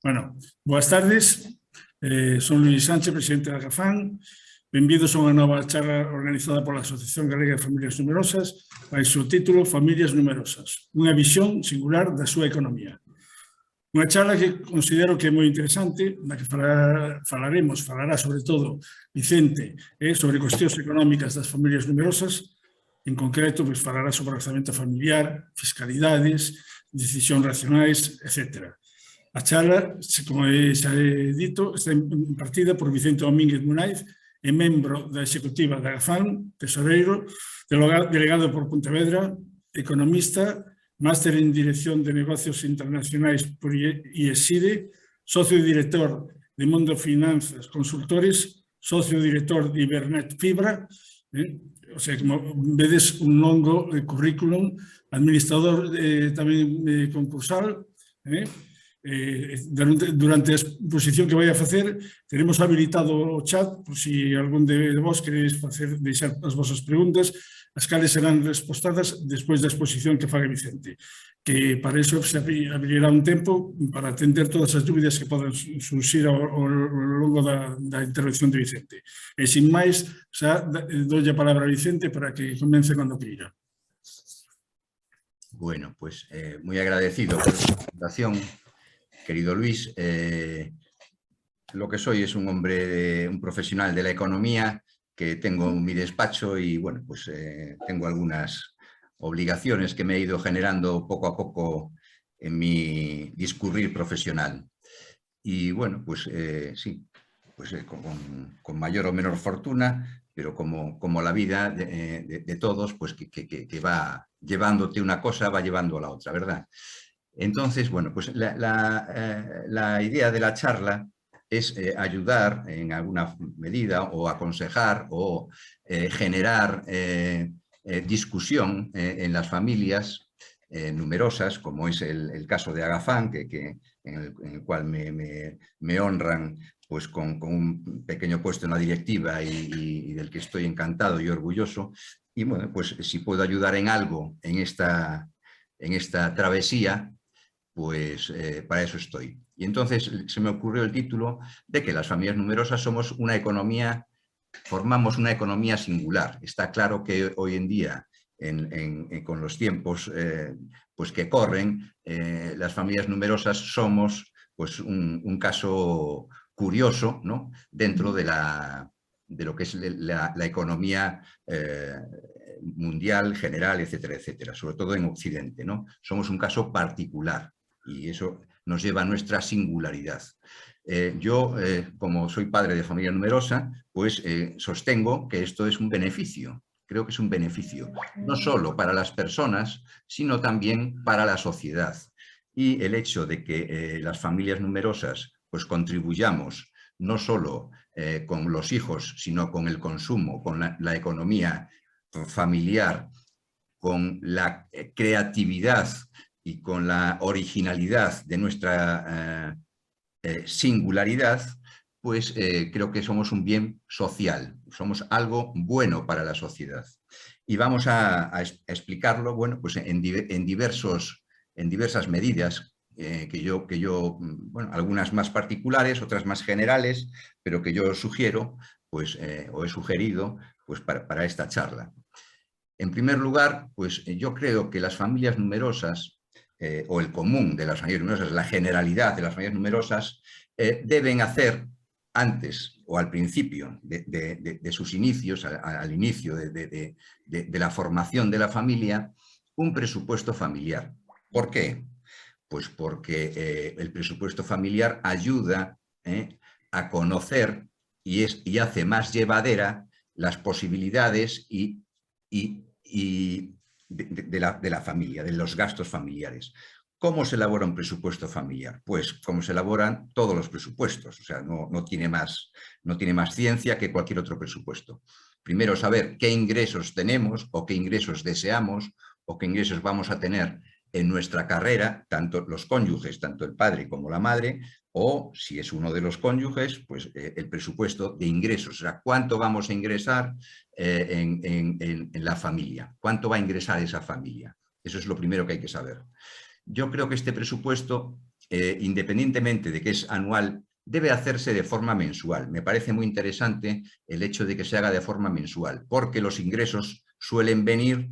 Bueno, boas tardes. Son Luís Sánchez, presidente da Agafán. Benvidos a unha nova charla organizada pola Asociación Galega de Familias Numerosas baixo o título Familias Numerosas, unha visión singular da súa economía. Unha charla que considero que é moi interesante, na que falará sobre todo Vicente sobre cuestións económicas das familias numerosas. En concreto, falará sobre orzamento familiar, fiscalidades, decisións racionais, etc. A charla, como xa he dito, está impartida por Vicente Domínguez Munaiz, é membro da executiva da Agafán, tesoreiro, delegado por Pontevedra, economista, máster en Dirección de Negocios Internacionais por IESIDE, socio director de Mundo Finanzas Consultores, socio director de Ibernet Fibra, o sea, como vedes, un longo currículum, administrador tamén concursal, durante a exposición que vai a facer teremos habilitado o chat por si algún de vos queredes deixar as vosas preguntas, as cales serán respostadas despois da exposición que faga Vicente, que para iso se abrirá un tempo para atender todas as dúbidas que podan surxir ao longo da intervención de Vicente. E sin máis, xa dolle a palabra a Vicente para que comence cando queira. Bueno, pues muy agradecido por la presentación, querido Luis. Lo que soy es un hombre, un profesional de la economía, que tengo mi despacho y bueno, pues tengo algunas obligaciones que me he ido generando poco a poco en mi discurrir profesional. Y bueno, pues sí, pues con mayor o menor fortuna, pero como la vida de todos, pues que va llevándote una cosa, va llevando a la otra, ¿verdad? Entonces, bueno, pues la idea de la charla es ayudar en alguna medida o aconsejar o generar discusión en las familias numerosas, como es el caso de Agafán, en el cual me honran pues con un pequeño puesto en la directiva y del que estoy encantado y orgulloso. Y bueno, pues si puedo ayudar en algo en esta travesía, pues para eso estoy. Y entonces se me ocurrió el título de que las familias numerosas somos una economía, formamos una economía singular. Está claro que hoy en día, con los tiempos pues que corren, las familias numerosas somos pues un caso curioso, ¿no?, dentro de lo que es la economía mundial, general, etcétera, etcétera, sobre todo en Occidente, ¿no? Somos un caso particular y eso nos lleva a nuestra singularidad. Yo, como soy padre de familia numerosa, pues sostengo que esto es un beneficio. Creo que es un beneficio, no solo para las personas, sino también para la sociedad. Y el hecho de que las familias numerosas pues contribuyamos no solo con los hijos, sino con el consumo, con la economía familiar, con la creatividad y con la originalidad de nuestra singularidad, pues creo que somos un bien social, somos algo bueno para la sociedad. Y vamos a explicarlo, bueno, pues en diversas medidas que yo, bueno, algunas más particulares, otras más generales, pero que yo sugiero, pues, o he sugerido, pues para esta charla. En primer lugar, pues yo creo que las familias numerosas, o el común de las familias numerosas, la generalidad de las familias numerosas, deben hacer antes o al principio de sus inicios, al inicio de la formación de la familia, un presupuesto familiar. ¿Por qué? Pues porque el presupuesto familiar ayuda a conocer y hace más llevadera las posibilidades de la familia, de los gastos familiares. ¿Cómo se elabora un presupuesto familiar? Pues como se elaboran todos los presupuestos, o sea, no tiene más ciencia que cualquier otro presupuesto. Primero, saber qué ingresos tenemos o qué ingresos deseamos o qué ingresos vamos a tener en nuestra carrera, tanto los cónyuges, tanto el padre como la madre, o si es uno de los cónyuges, pues el presupuesto de ingresos, o sea, cuánto vamos a ingresar en la familia, cuánto va a ingresar esa familia. Eso es lo primero que hay que saber. Yo creo que este presupuesto independientemente de que es anual, debe hacerse de forma mensual. Me parece muy interesante el hecho de que se haga de forma mensual, porque los ingresos suelen venir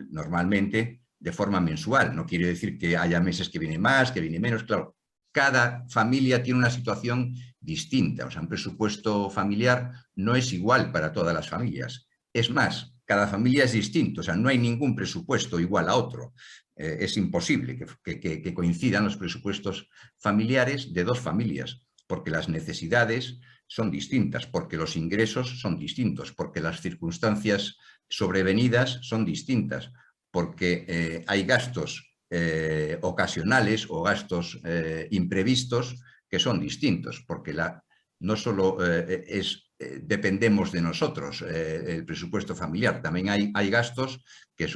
normalmente de forma mensual. No quiere decir que haya meses que viene más, que viene menos, claro. Cada familia tiene una situación distinta, o sea, un presupuesto familiar no es igual para todas las familias. Es más, cada familia es distinto, o sea, no hay ningún presupuesto igual a otro. Es imposible que coincidan los presupuestos familiares de dos familias, porque las necesidades son distintas, porque los ingresos son distintos, porque las circunstancias sobrevenidas son distintas, porque hay gastos ocasionales o gastos imprevistos que son distintos, porque no solo dependemos de nosotros el presupuesto familiar, también hay gastos que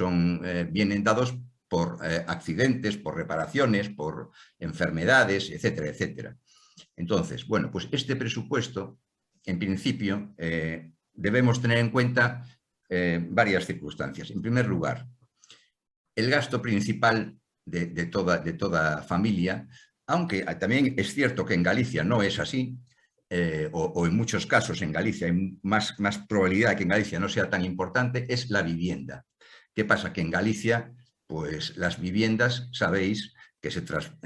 vienen dados por accidentes, por reparaciones, por enfermedades, etcétera, etcétera. Entonces, bueno, pues este presupuesto, en principio, debemos tener en cuenta varias circunstancias. En primer lugar, el gasto principal de toda familia, aunque también es cierto que en Galicia no es así, o en muchos casos en Galicia hay más probabilidad de que en Galicia no sea tan importante, es la vivienda. ¿Qué pasa? Que en Galicia, pues las viviendas, sabéis, que se traspasan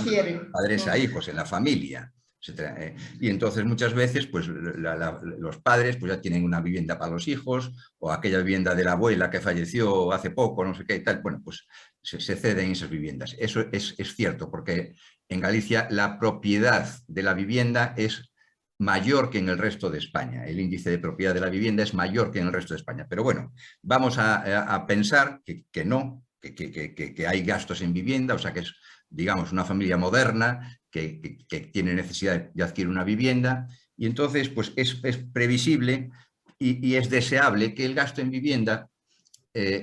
de padres a hijos en la familia. Y entonces muchas veces pues, los padres pues, ya tienen una vivienda para los hijos, o aquella vivienda de la abuela que falleció hace poco, no sé qué y tal, bueno, pues se ceden esas viviendas. Eso es cierto, porque en Galicia la propiedad de la vivienda es mayor que en el resto de España. El índice de propiedad de la vivienda es mayor que en el resto de España. Pero bueno, vamos a pensar que no, que hay gastos en vivienda, o sea que es, digamos, una familia moderna que tiene necesidad de adquirir una vivienda, y entonces pues es previsible y es deseable que el gasto en vivienda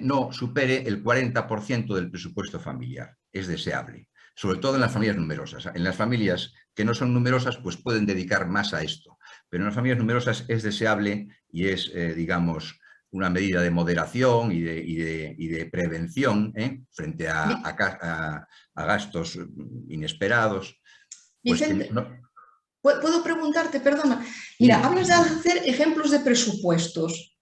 no supere el 40% del presupuesto familiar. Es deseable, sobre todo en las familias numerosas. En las familias que no son numerosas pues pueden dedicar más a esto, pero en las familias numerosas es deseable y es, digamos, una medida de moderación y de prevención frente a gastos inesperados. Pues Vicente, ¿puedo preguntarte, perdona? Mira, hablas de hacer ejemplos de presupuestos.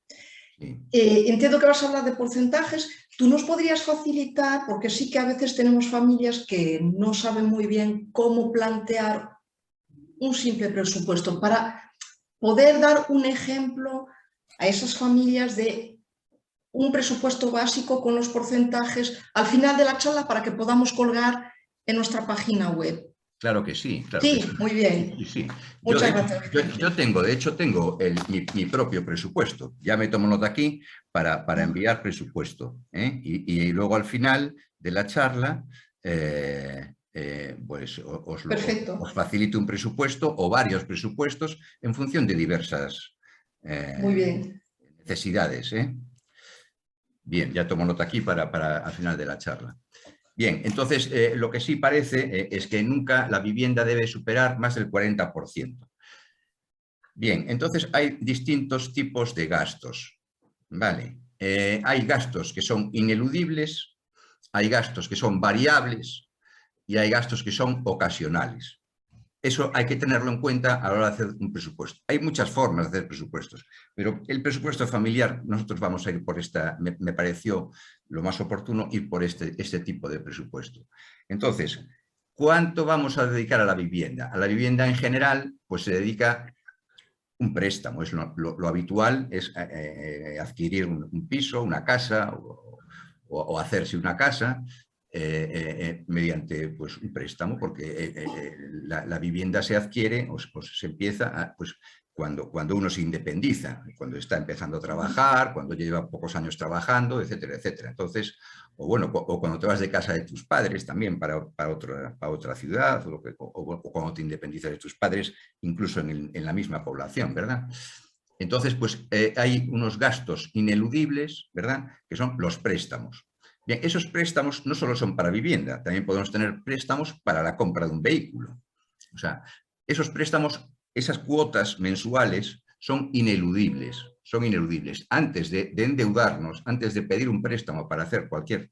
Sí. Entiendo que vas a hablar de porcentajes. ¿Tú nos podrías facilitar, porque sí que a veces tenemos familias que no saben muy bien cómo plantear un simple presupuesto, para poder dar un ejemplo a esas familias de un presupuesto básico con los porcentajes al final de la charla para que podamos colgar en nuestra página web? Claro que sí. Claro sí, que sí. Muy bien. Sí. Muchas gracias. Yo tengo mi propio presupuesto. Ya me tomo nota aquí para enviar presupuesto. Y luego al final de la charla pues os facilito un presupuesto o varios presupuestos en función de diversas Muy bien. necesidades. Bien, ya tomo nota aquí para al final de la charla. Bien, entonces lo que sí parece es que nunca la vivienda debe superar más del 40%. Bien, entonces hay distintos tipos de gastos. ¿Vale? Hay gastos que son ineludibles, hay gastos que son variables y hay gastos que son ocasionales. Eso hay que tenerlo en cuenta a la hora de hacer un presupuesto. Hay muchas formas de hacer presupuestos, pero el presupuesto familiar, nosotros vamos a ir por esta, me pareció lo más oportuno ir por este tipo de presupuesto. Entonces, ¿cuánto vamos a dedicar a la vivienda? A la vivienda en general, pues se dedica un préstamo. Es lo habitual es adquirir un piso, una casa o hacerse una casa. Mediante pues, un préstamo, porque la vivienda se adquiere o se empieza pues, cuando uno se independiza, cuando está empezando a trabajar, cuando lleva pocos años trabajando, etcétera, etcétera. Entonces, o cuando te vas de casa de tus padres también para otra ciudad, o cuando te independizas de tus padres, incluso en la misma población, ¿verdad? Entonces, pues hay unos gastos ineludibles, ¿verdad?, que son los préstamos. Bien, esos préstamos no solo son para vivienda, también podemos tener préstamos para la compra de un vehículo. O sea, esos préstamos, esas cuotas mensuales son ineludibles, son ineludibles. Antes de endeudarnos, antes de pedir un préstamo para hacer cualquier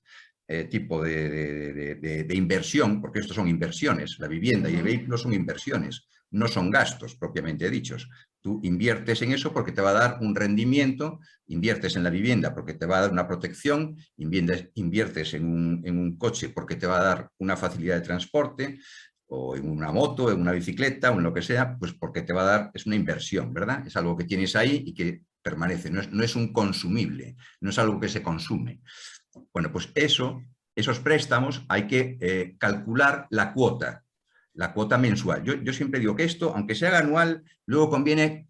tipo de inversión, porque estos son inversiones, la vivienda y el vehículo son inversiones, no son gastos propiamente dichos. Tú inviertes en eso porque te va a dar un rendimiento, inviertes en la vivienda porque te va a dar una protección, inviertes en un coche porque te va a dar una facilidad de transporte, o en una moto, en una bicicleta, o en lo que sea, pues porque te va a dar, es una inversión, ¿verdad? Es algo que tienes ahí y que permanece, no es un consumible, no es algo que se consume. Bueno, pues esos préstamos hay que calcular la cuota mensual. Yo siempre digo que esto, aunque se haga anual, luego conviene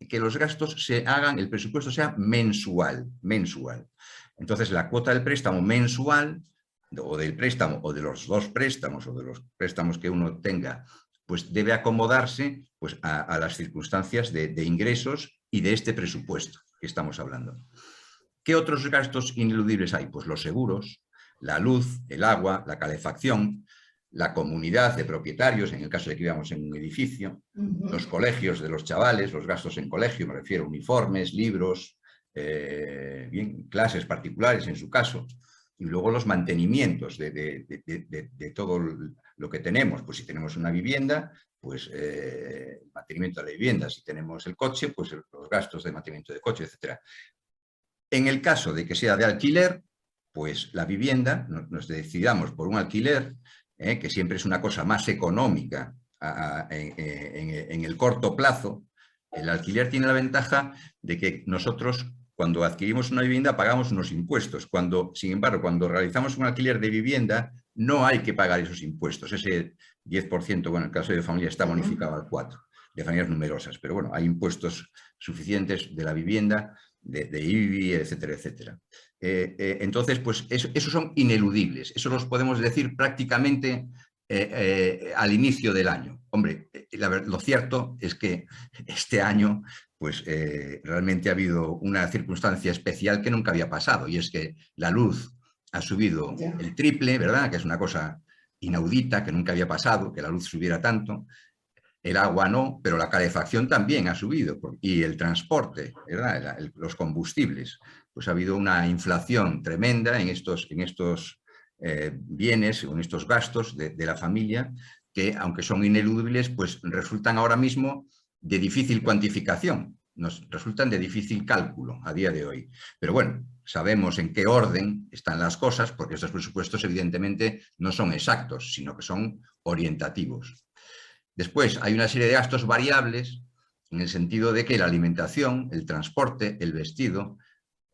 que los gastos se hagan, el presupuesto sea mensual. Entonces, la cuota del préstamo mensual, o del préstamo, o de los dos préstamos, o de los préstamos que uno tenga, pues debe acomodarse pues, a las circunstancias de ingresos y de este presupuesto que estamos hablando. ¿Qué otros gastos ineludibles hay? Pues los seguros, la luz, el agua, la calefacción, la comunidad de propietarios, en el caso de que vivamos en un edificio, los colegios de los chavales, los gastos en colegio, me refiero a uniformes, libros, clases particulares en su caso, y luego los mantenimientos de todo lo que tenemos. Pues si tenemos una vivienda, pues mantenimiento de la vivienda, si tenemos el coche, pues los gastos de mantenimiento de coche, etc. En el caso de que sea de alquiler, pues la vivienda, nos decidamos por un alquiler, que siempre es una cosa más económica en el corto plazo. El alquiler tiene la ventaja de que nosotros, cuando adquirimos una vivienda, pagamos unos impuestos. Sin embargo, cuando realizamos un alquiler de vivienda, no hay que pagar esos impuestos. Ese 10%, bueno, en el caso de familia está bonificado al 4%, de familias numerosas. Pero bueno, hay impuestos suficientes de la vivienda, de IBI, etcétera, etcétera. Entonces, pues esos son ineludibles. Eso los podemos decir prácticamente al inicio del año. Hombre, lo cierto es que este año pues realmente ha habido una circunstancia especial que nunca había pasado, y es que la luz ha subido el triple, ¿verdad? Que es una cosa inaudita, que nunca había pasado, que la luz subiera tanto. El agua no, pero la calefacción también ha subido, y el transporte, ¿verdad? Los combustibles. Pues ha habido una inflación tremenda en estos bienes, en estos gastos de la familia, que aunque son ineludibles, pues resultan ahora mismo de difícil cuantificación, nos resultan de difícil cálculo a día de hoy. Pero bueno, sabemos en qué orden están las cosas, porque estos presupuestos evidentemente no son exactos, sino que son orientativos. Después hay una serie de gastos variables, en el sentido de que la alimentación, el transporte, el vestido,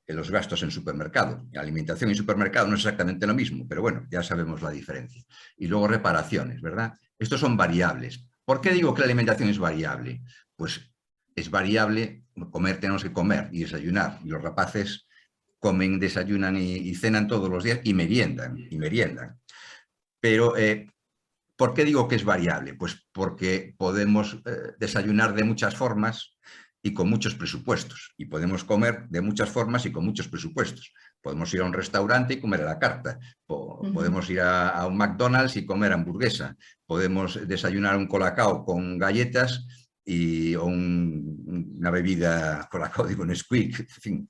los gastos en supermercado. La alimentación y supermercado no es exactamente lo mismo, pero bueno, ya sabemos la diferencia. Y luego reparaciones, ¿verdad? Estos son variables. ¿Por qué digo que la alimentación es variable? Pues es variable, comer tenemos que comer y desayunar, y los rapaces comen, desayunan y cenan todos los días y meriendan. Pero ¿por qué digo que es variable? Pues porque podemos desayunar de muchas formas y con muchos presupuestos, y podemos comer de muchas formas y con muchos presupuestos. Podemos ir a un restaurante y comer a la carta, podemos ir a un McDonald's y comer hamburguesa, podemos desayunar un colacao con galletas o una bebida colacao, digo, un squeak, en fin,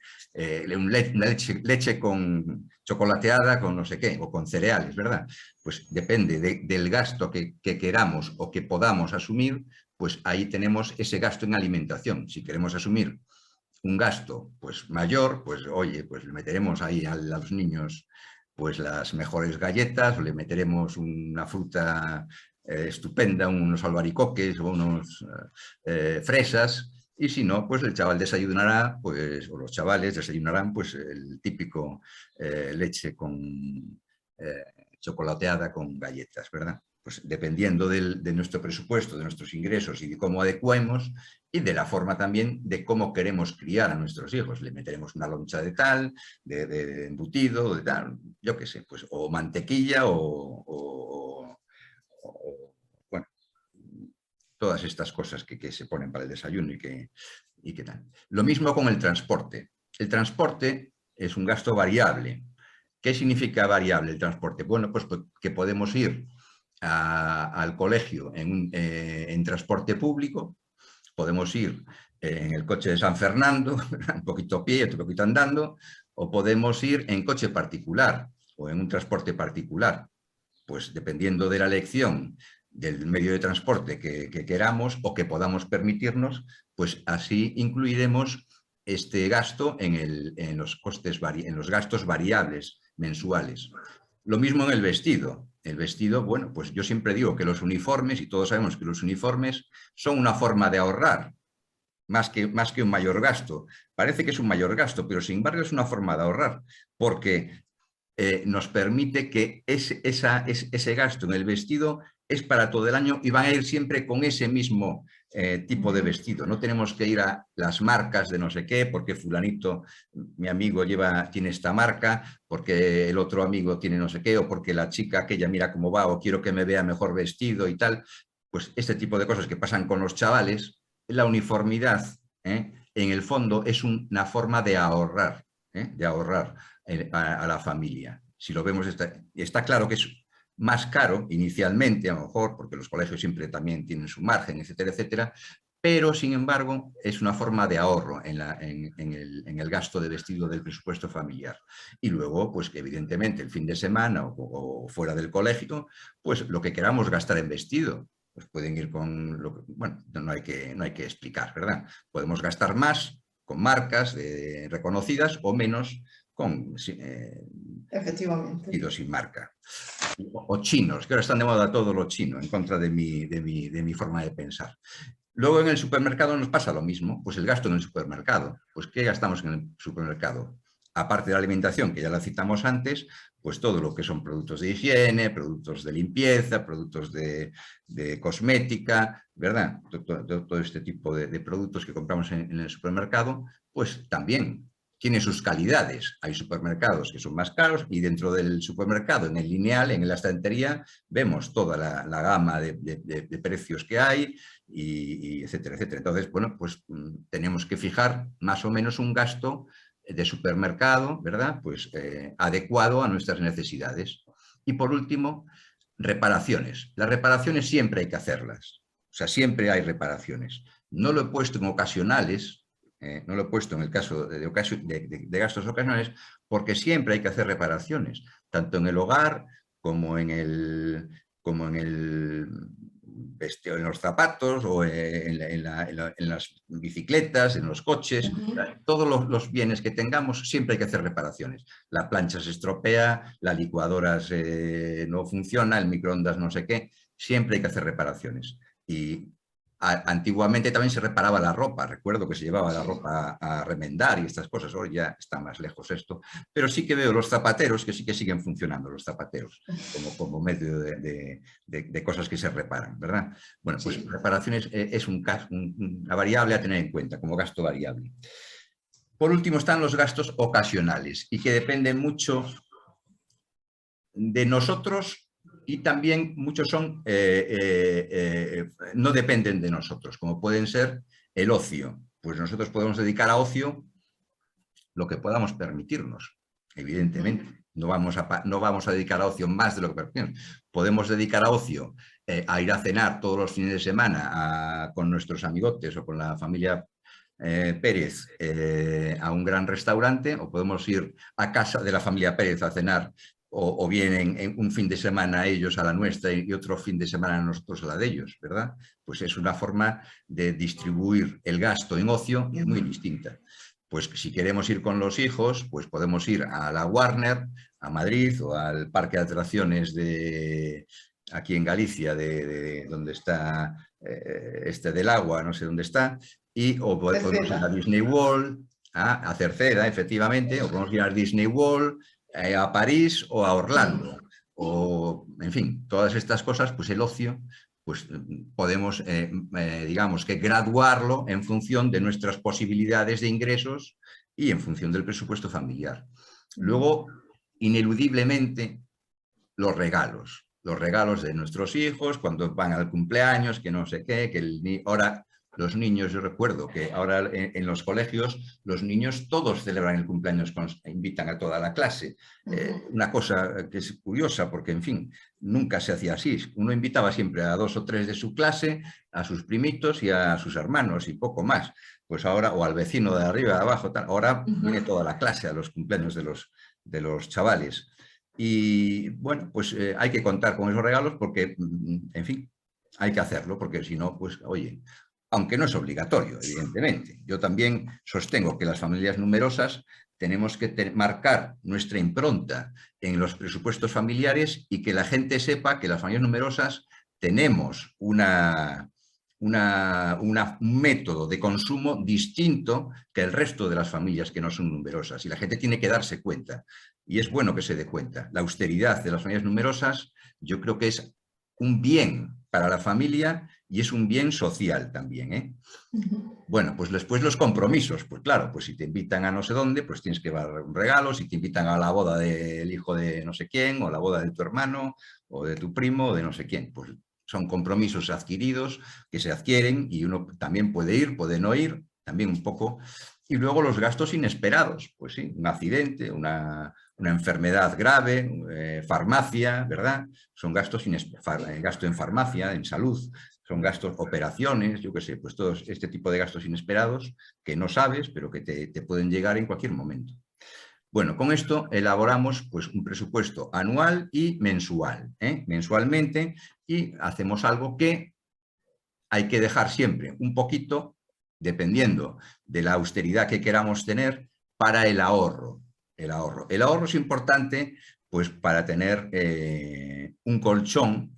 una leche con chocolateada, con no sé qué, o con cereales, ¿verdad? Pues depende del gasto que queramos o que podamos asumir, pues ahí tenemos ese gasto en alimentación. Si queremos asumir un gasto pues mayor, pues oye, pues le meteremos ahí a los niños pues las mejores galletas, o le meteremos una fruta estupenda, unos albaricoques o unos fresas, y si no, pues el chaval desayunará, pues, o los chavales desayunarán pues el típico leche con chocolateada con galletas, ¿verdad? Pues dependiendo de nuestro presupuesto, de nuestros ingresos y de cómo adecuemos, y de la forma también de cómo queremos criar a nuestros hijos. Le meteremos una loncha de tal, de embutido, de tal, yo qué sé, pues o mantequilla o bueno, todas estas cosas que se ponen para el desayuno y que tal. Lo mismo con el transporte. El transporte es un gasto variable. ¿Qué significa variable el transporte? Bueno, pues que podemos ir al colegio en transporte público, podemos ir en el coche de San Fernando, un poquito a pie, otro poquito andando, o podemos ir en coche particular. o en un transporte particular, pues dependiendo de la elección del medio de transporte que queramos o que podamos permitirnos, pues así incluiremos este gasto en los gastos variables mensuales. Lo mismo en el vestido. El vestido, bueno, pues yo siempre digo que los uniformes, y todos sabemos que los uniformes son una forma de ahorrar, más que un mayor gasto. Parece que es un mayor gasto, pero sin embargo es una forma de ahorrar, porque nos permite que ese gasto en el vestido es para todo el año y van a ir siempre con ese mismo tipo de vestido. No tenemos que ir a las marcas de no sé qué, porque fulanito, mi amigo, tiene esta marca, porque el otro amigo tiene no sé qué, o porque la chica aquella mira cómo va, o quiero que me vea mejor vestido y tal. Pues este tipo de cosas que pasan con los chavales, la uniformidad, en el fondo, es una forma de ahorrar a la familia. Si lo vemos, está claro que es más caro inicialmente, a lo mejor, porque los colegios siempre también tienen su margen, etcétera, etcétera, pero sin embargo es una forma de ahorro en el gasto de vestido del presupuesto familiar. Y luego, pues evidentemente el fin de semana o fuera del colegio, pues lo que queramos gastar en vestido, pues pueden ir con, bueno, no hay que explicar, ¿verdad? Podemos gastar más con marcas reconocidas o menos con efectivamente, vestidos sin marca. O chinos, que ahora están de moda todo lo chino, en contra de mi forma de pensar. Luego en el supermercado nos pasa lo mismo, pues el gasto en el supermercado. Pues ¿qué gastamos en el supermercado? Aparte de la alimentación, que ya la citamos antes, pues todo lo que son productos de higiene, productos de limpieza, productos de cosmética, ¿verdad? Todo este tipo de productos que compramos en el supermercado, pues también tiene sus calidades. Hay supermercados que son más caros y dentro del supermercado, en el lineal, en la estantería, vemos toda la gama de precios que hay y etcétera, etcétera. Entonces, bueno, pues tenemos que fijar más o menos un gasto de supermercado, ¿verdad? Pues adecuado a nuestras necesidades. Y por último, reparaciones. Las reparaciones siempre hay que hacerlas. O sea, siempre hay reparaciones. No lo he puesto en ocasionales, no lo he puesto en el caso de gastos ocasionales, porque siempre hay que hacer reparaciones, tanto en el hogar como en los zapatos o en las bicicletas, en los coches. Todos los bienes que tengamos siempre hay que hacer reparaciones. La plancha se estropea, la licuadora no funciona, el microondas no sé qué, siempre hay que hacer reparaciones. Y antiguamente también se reparaba la ropa, recuerdo que se llevaba la ropa a remendar y estas cosas, hoy ya está más lejos esto, pero sí que veo los zapateros que sí que siguen funcionando, los zapateros, como medio de cosas que se reparan, ¿verdad? Bueno, pues sí. Reparaciones es una variable a tener en cuenta, como gasto variable. Por último están los gastos ocasionales y que dependen mucho de nosotros. Y también muchos no dependen de nosotros, como pueden ser el ocio. Pues nosotros podemos dedicar a ocio lo que podamos permitirnos, evidentemente. No vamos a dedicar a ocio más de lo que permitimos. Podemos dedicar a ocio a ir a cenar todos los fines de semana con nuestros amigotes o con la familia Pérez a un gran restaurante, o podemos ir a casa de la familia Pérez a cenar. O vienen en un fin de semana ellos a la nuestra y otro fin de semana nosotros a la de ellos, ¿verdad? Pues es una forma de distribuir el gasto en ocio muy distinta. Pues si queremos ir con los hijos, pues podemos ir a la Warner, a Madrid, o al parque de atracciones aquí en Galicia, donde está del agua, no sé dónde está, o podemos ir a Disney World, a Cerceda, efectivamente, o podemos ir a Disney World, a París o a Orlando, o en fin, todas estas cosas, pues el ocio, pues podemos, digamos que graduarlo en función de nuestras posibilidades de ingresos y en función del presupuesto familiar. Luego, ineludiblemente, los regalos de nuestros hijos, cuando van al cumpleaños, que no sé qué, ahora los niños, yo recuerdo que ahora en los colegios los niños todos celebran el cumpleaños, invitan a toda la clase. Una cosa que es curiosa porque, en fin, nunca se hacía así. Uno invitaba siempre a 2 o 3 de su clase, a sus primitos y a sus hermanos y poco más. Pues ahora, o al vecino de arriba, de abajo, tal. Ahora viene toda la clase a los cumpleaños de los chavales. Y bueno, pues hay que contar con esos regalos porque, en fin, hay que hacerlo, porque si no, pues oye, aunque no es obligatorio, evidentemente. Yo también sostengo que las familias numerosas tenemos que marcar nuestra impronta en los presupuestos familiares y que la gente sepa que las familias numerosas tenemos un método de consumo distinto que el resto de las familias que no son numerosas. Y la gente tiene que darse cuenta. Y es bueno que se dé cuenta. La austeridad de las familias numerosas yo creo que es un bien para la familia y es un bien social también, ¿eh? Bueno, pues después los compromisos, pues claro, pues si te invitan a no sé dónde, pues tienes que dar un regalo, si te invitan a la boda del hijo de no sé quién, o la boda de tu hermano, o de tu primo, o de no sé quién, pues son compromisos adquiridos que se adquieren y uno también puede ir, puede no ir, también un poco. Y luego los gastos inesperados, pues sí, un accidente, una enfermedad grave, farmacia, ¿verdad? Son gastos inesperados, gasto en farmacia, en salud, son gastos, operaciones, yo qué sé, pues todo este tipo de gastos inesperados que no sabes, pero que te pueden llegar en cualquier momento. Bueno, con esto elaboramos pues, un presupuesto anual y mensual, mensualmente, y hacemos algo que hay que dejar siempre un poquito, dependiendo de la austeridad que queramos tener, para el ahorro. El ahorro es importante pues, para tener un colchón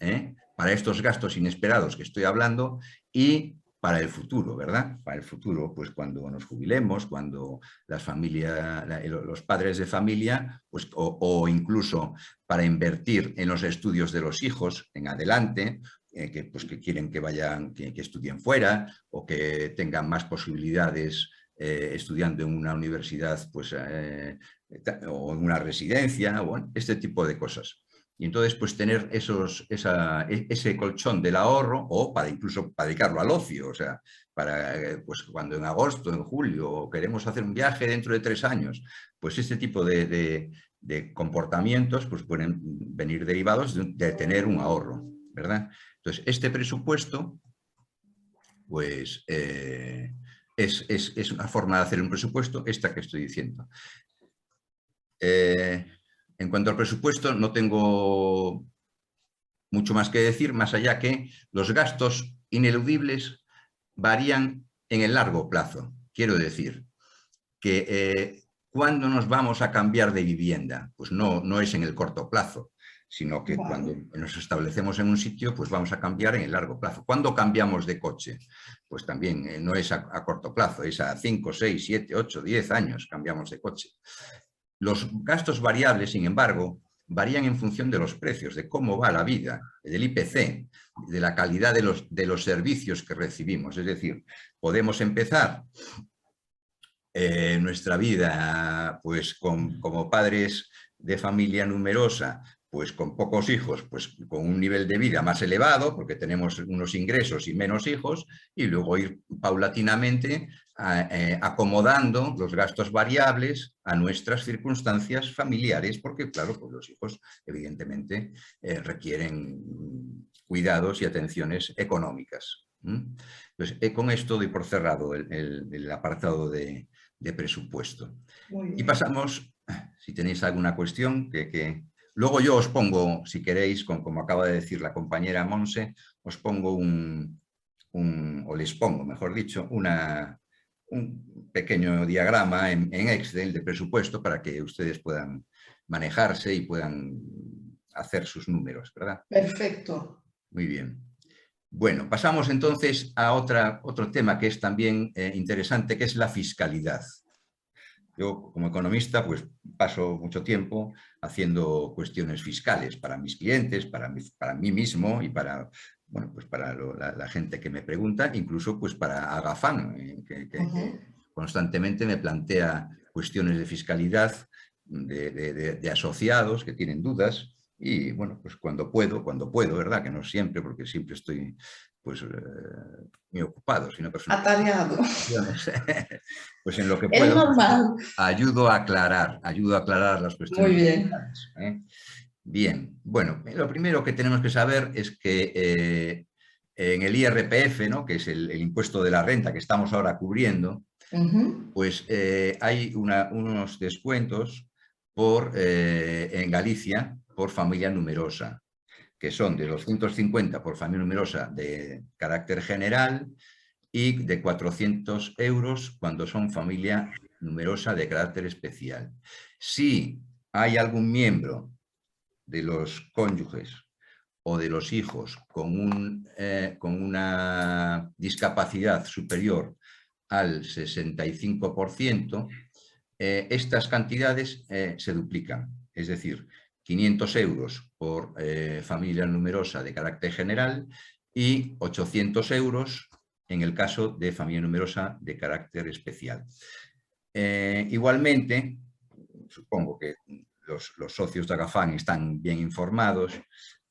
para estos gastos inesperados que estoy hablando y para el futuro, ¿verdad? Para el futuro, pues cuando nos jubilemos, cuando las familias, los padres de familia, pues, o incluso para invertir en los estudios de los hijos en adelante, que quieren que vayan, que estudien fuera o que tengan más posibilidades estudiando en una universidad pues, o en una residencia, o bueno, este tipo de cosas. Y entonces, pues tener ese colchón del ahorro o incluso para dedicarlo al ocio, o sea, para pues cuando en agosto, en julio queremos hacer un viaje dentro de 3 años, pues este tipo de comportamientos pues pueden venir derivados de tener un ahorro, ¿verdad? Entonces, este presupuesto, pues es una forma de hacer un presupuesto, esta que estoy diciendo. En cuanto al presupuesto, no tengo mucho más que decir, más allá que los gastos ineludibles varían en el largo plazo. Quiero decir que ¿cuándo nos vamos a cambiar de vivienda? Pues no es en el corto plazo, sino que cuando nos establecemos en un sitio, pues vamos a cambiar en el largo plazo. ¿Cuándo cambiamos de coche? Pues también no es a corto plazo, es a 5, 6, 7, 8, 10 años cambiamos de coche. Los gastos variables, sin embargo, varían en función de los precios, de cómo va la vida, del IPC, de la calidad de los servicios que recibimos. Es decir, podemos empezar nuestra vida pues como padres de familia numerosa, pues con pocos hijos, pues con un nivel de vida más elevado, porque tenemos unos ingresos y menos hijos, y luego ir paulatinamente acomodando los gastos variables a nuestras circunstancias familiares, porque claro, pues los hijos evidentemente requieren cuidados y atenciones económicas. Entonces, con esto doy por cerrado el apartado de presupuesto. Y pasamos, si tenéis alguna cuestión, que luego yo os pongo, si queréis, como acaba de decir la compañera Monse, os pongo o les pongo, mejor dicho, un pequeño diagrama en Excel de presupuesto para que ustedes puedan manejarse y puedan hacer sus números, ¿verdad? Perfecto. Muy bien. Bueno, pasamos entonces a otro tema que es también interesante, que es la fiscalidad. Yo, como economista, pues paso mucho tiempo haciendo cuestiones fiscales para mis clientes, para mí mismo y para, bueno, pues para la gente que me pregunta, incluso pues para Agafan, que constantemente me plantea cuestiones de fiscalidad de asociados que tienen dudas. Y bueno, pues cuando puedo, ¿verdad? Que no siempre, porque siempre estoy pues muy ocupado, sino atareado. Pues en lo que Es puedo, normal. ayudo a aclarar las cuestiones. Muy bien. Bien, bueno, lo primero que tenemos que saber es que en el IRPF, ¿no? Que es el impuesto de la renta que estamos ahora cubriendo, pues hay unos descuentos en Galicia por familia numerosa, que son de 250 por familia numerosa de carácter general y de 400 euros cuando son familia numerosa de carácter especial. Si hay algún miembro de los cónyuges o de los hijos con una discapacidad superior al 65%, estas cantidades se duplican. Es decir, 500 euros por familia numerosa de carácter general y 800 euros en el caso de familia numerosa de carácter especial. Igualmente, supongo que los socios de Agafán están bien informados,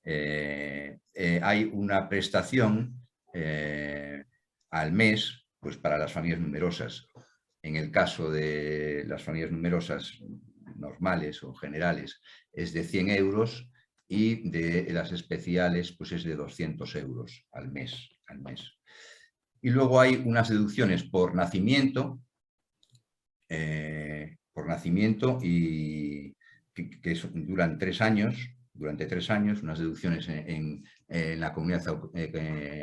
hay una prestación al mes pues, para las familias numerosas. En el caso de las familias numerosas normales o generales es de 100 euros y de las especiales pues es de 200 euros al mes. Y luego hay unas deducciones por nacimiento y que duran 3 años, durante 3 años, unas deducciones en la Comunidad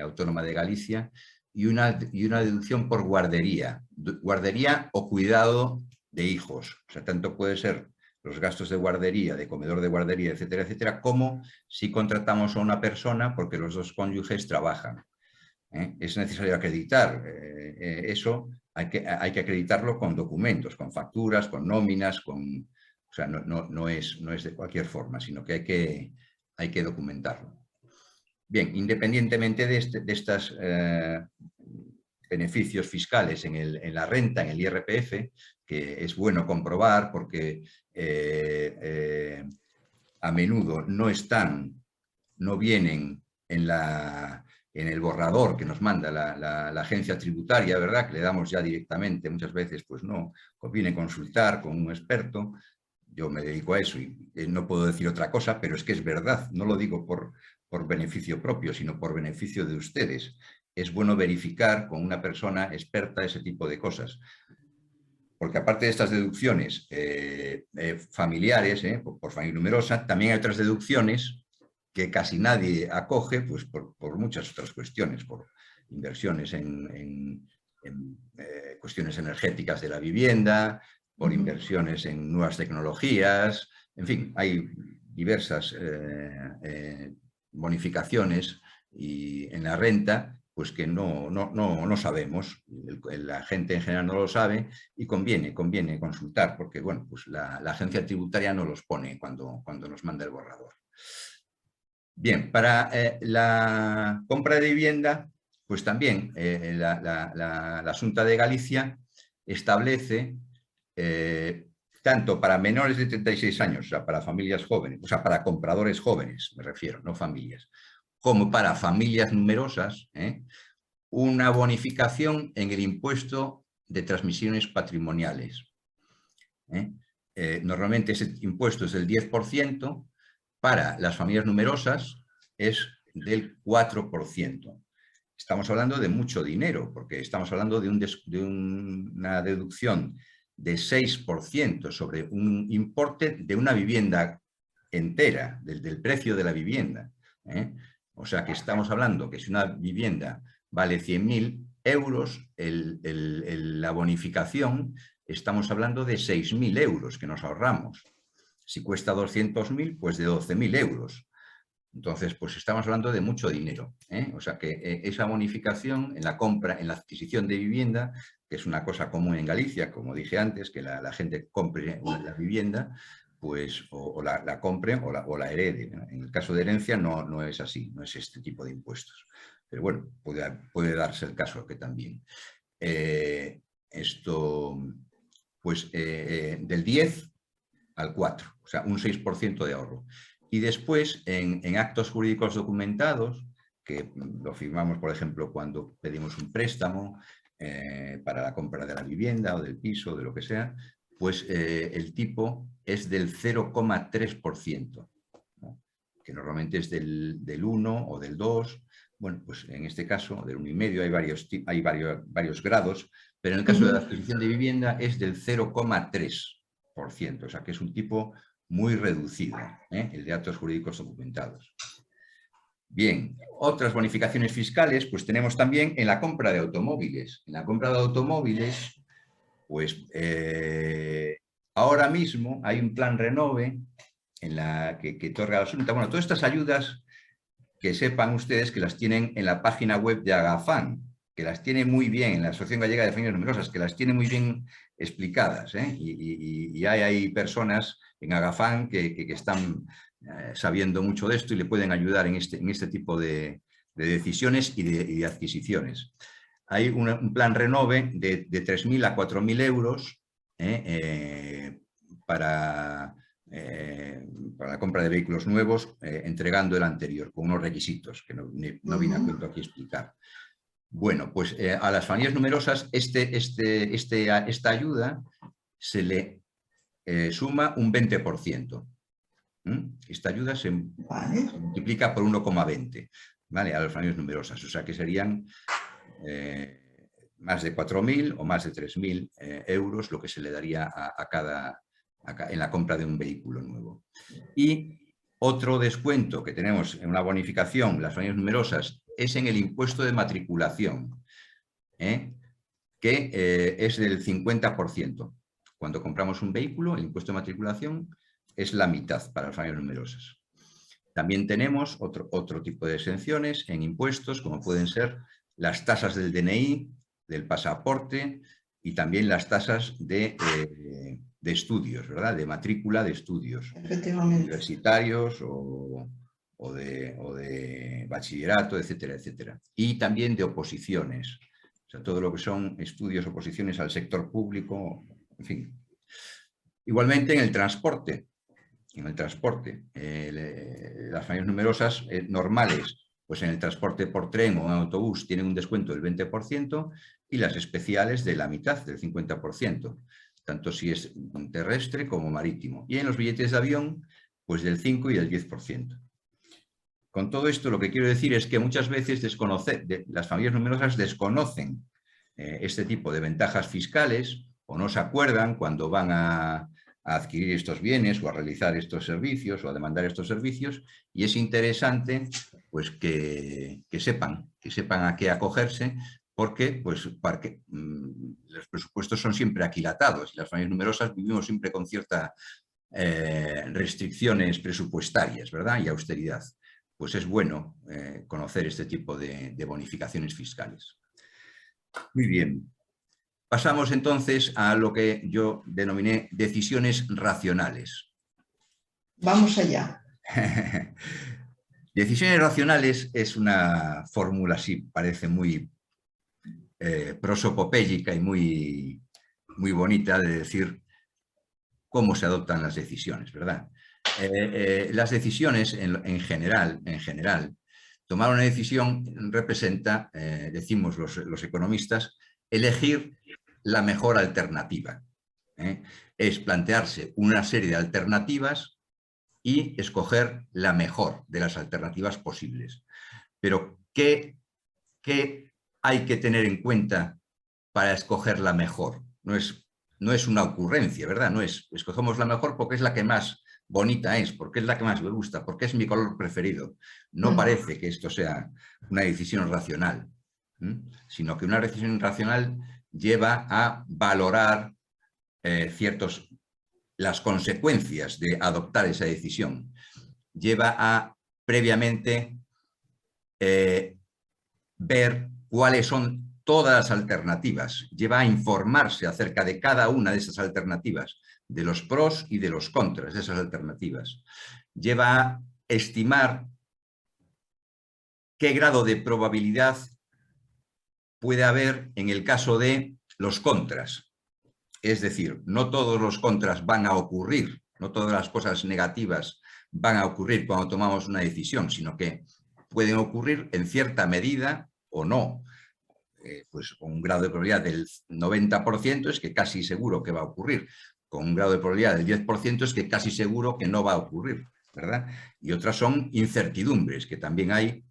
Autónoma de Galicia y una deducción por guardería o cuidado de hijos. O sea, tanto puede ser los gastos de guardería, de comedor de guardería, etcétera, etcétera, como si contratamos a una persona porque los dos cónyuges trabajan. Es necesario acreditar eso, hay que acreditarlo con documentos, con facturas, con nóminas, o sea, no es de cualquier forma, sino que hay que documentarlo. Bien, independientemente de estos beneficios fiscales en la renta, en el IRPF, que es bueno comprobar porque a menudo no vienen en el borrador que nos manda la agencia tributaria, ¿verdad? Que le damos ya directamente, muchas veces pues no, conviene consultar con un experto. Yo me dedico a eso y no puedo decir otra cosa, pero es que es verdad, no lo digo por beneficio propio, sino por beneficio de ustedes. Es bueno verificar con una persona experta ese tipo de cosas. Porque aparte de estas deducciones familiares, por familia numerosa, también hay otras deducciones que casi nadie acoge pues, por muchas otras cuestiones, por inversiones en cuestiones energéticas de la vivienda, por inversiones en nuevas tecnologías, en fin, hay diversas bonificaciones en la renta pues que no sabemos, la gente en general no lo sabe y conviene consultar porque bueno, pues la agencia tributaria no los pone cuando nos manda el borrador. Bien, para la compra de vivienda, pues también la Xunta de Galicia establece tanto para menores de 36 años, o sea, para familias jóvenes, o sea, para compradores jóvenes, me refiero, no familias, como para familias numerosas, una bonificación en el impuesto de transmisiones patrimoniales. Normalmente ese impuesto es del 10%, para las familias numerosas es del 4%. Estamos hablando de mucho dinero, porque estamos hablando de una deducción de 6% sobre un importe de una vivienda entera, del precio de la vivienda. O sea que estamos hablando que si una vivienda vale 100.000 euros, la bonificación, estamos hablando de 6.000 euros que nos ahorramos. Si cuesta 200.000, pues de 12.000 euros. Entonces, pues estamos hablando de mucho dinero. O sea que esa bonificación en la compra, en la adquisición de vivienda, que es una cosa común en Galicia, como dije antes, que la gente compre la vivienda, pues o la compre o la herede. En el caso de herencia no es así, no es este tipo de impuestos. Pero bueno, puede darse el caso que también. Esto, pues del 10 al 4, o sea, un 6% de ahorro. Y después, en actos jurídicos documentados, que lo firmamos, por ejemplo, cuando pedimos un préstamo para la compra de la vivienda o del piso, de lo que sea, pues el tipo es del 0,3%, ¿no? Que normalmente es del 1 o del 2. Bueno, pues en este caso, del 1,5 hay varios grados, pero en el caso de la adquisición de vivienda es del 0,3%. o sea que es un tipo muy reducido, el de actos jurídicos documentados. Bien, otras bonificaciones fiscales, pues tenemos también en la compra de automóviles. En la compra de automóviles, pues ahora mismo hay un plan Renove en la que otorga la Xunta. Bueno, todas estas ayudas, que sepan ustedes que las tienen en la página web de Agafan, que las tiene muy bien, en la Asociación Gallega de Familias Numerosas, que las tiene muy bien explicadas, y hay personas en Agafan que están sabiendo mucho de esto y le pueden ayudar en este tipo de decisiones y de adquisiciones. Hay un plan Renove de 3.000 a 4.000 euros para la compra de vehículos nuevos, entregando el anterior, con unos requisitos que no vine a cuento aquí explicar. Bueno, pues a las familias numerosas esta ayuda se le suma un 20%. Esta ayuda se multiplica por 1,20, ¿vale? A las familias numerosas, o sea que serían más de 4.000 o más de 3.000 euros lo que se le daría en la compra de un vehículo nuevo. Y otro descuento que tenemos en una bonificación, las familias numerosas, es en el impuesto de matriculación, que es del 50%. Cuando compramos un vehículo, el impuesto de matriculación es la mitad para las familias numerosas. También tenemos otro tipo de exenciones en impuestos, como pueden ser las tasas del DNI, del pasaporte y también las tasas de estudios, ¿verdad? De matrícula de estudios universitarios o de bachillerato, etcétera, etcétera. Y también de oposiciones, o sea, todo lo que son estudios, oposiciones al sector público, en fin. Igualmente en el transporte. Las familias numerosas normales, pues en el transporte por tren o en autobús tienen un descuento del 20% y las especiales de la mitad, del 50%, tanto si es terrestre como marítimo. Y en los billetes de avión, pues del 5 y del 10%. Con todo esto lo que quiero decir es que muchas veces las familias numerosas desconocen este tipo de ventajas fiscales o no se acuerdan cuando van a adquirir estos bienes o a realizar estos servicios o a demandar estos servicios, y es interesante pues que sepan a qué acogerse, porque los presupuestos son siempre aquilatados y las familias numerosas vivimos siempre con ciertas restricciones presupuestarias, ¿verdad? Y austeridad. Pues es bueno conocer este tipo de bonificaciones fiscales. Muy bien. Pasamos entonces a lo que yo denominé decisiones racionales. Vamos allá. Decisiones racionales es una fórmula, sí, parece muy prosopopéyica y muy bonita de decir cómo se adoptan las decisiones, ¿verdad? Las decisiones en general, tomar una decisión representa, decimos los economistas, elegir la mejor alternativa. Es plantearse una serie de alternativas y escoger la mejor de las alternativas posibles. Pero, ¿qué hay que tener en cuenta para escoger la mejor? No es una ocurrencia, ¿verdad? No es, escogemos la mejor porque es la que más bonita es, porque es la que más me gusta, porque es mi color preferido. No parece que esto sea una decisión racional, sino que una decisión racional lleva a valorar las consecuencias de adoptar esa decisión. Lleva a previamente ver cuáles son todas las alternativas. Lleva a informarse acerca de cada una de esas alternativas, de los pros y de los contras de esas alternativas. Lleva a estimar qué grado de probabilidad puede haber en el caso de los contras. Es decir, no todos los contras van a ocurrir, no todas las cosas negativas van a ocurrir cuando tomamos una decisión, sino que pueden ocurrir en cierta medida o no. Pues con un grado de probabilidad del 90% es que casi seguro que va a ocurrir. Con un grado de probabilidad del 10% es que casi seguro que no va a ocurrir, ¿verdad? Y otras son incertidumbres, que también hay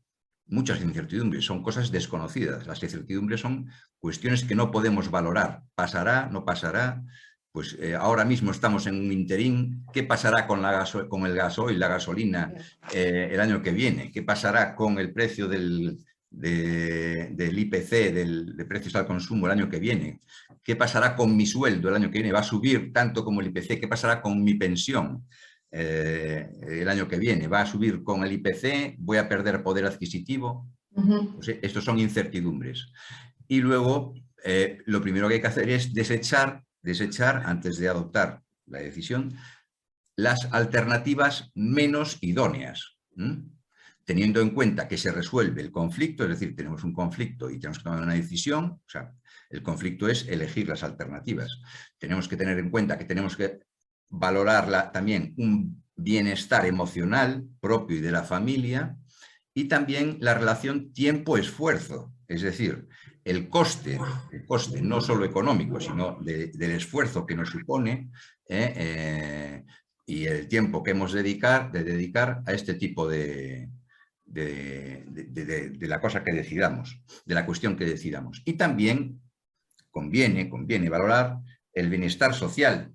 muchas incertidumbres, son cosas desconocidas. Las incertidumbres son cuestiones que no podemos valorar. ¿Pasará? ¿No pasará? pues ahora mismo estamos en un interín. ¿Qué pasará con el gasoil, la gasolina el año que viene? ¿Qué pasará con el precio del IPC, de precios al consumo el año que viene? ¿Qué pasará con mi sueldo el año que viene? ¿Va a subir tanto como el IPC? ¿Qué pasará con mi pensión el año que viene? ¿Va a subir con el IPC? ¿Voy a perder poder adquisitivo? Pues, estos son incertidumbres. Y luego, lo primero que hay que hacer es desechar, antes de adoptar la decisión, las alternativas menos idóneas, teniendo en cuenta que se resuelve el conflicto, es decir, tenemos un conflicto y tenemos que tomar una decisión. O sea, el conflicto es elegir las alternativas. Tenemos que tener en cuenta que tenemos que valorar también un bienestar emocional propio y de la familia, y también la relación tiempo-esfuerzo, es decir, el coste no solo económico, sino del esfuerzo que nos supone y el tiempo que hemos de dedicar a este tipo de la cosa que decidamos, de la cuestión que decidamos. Y también conviene valorar el bienestar social.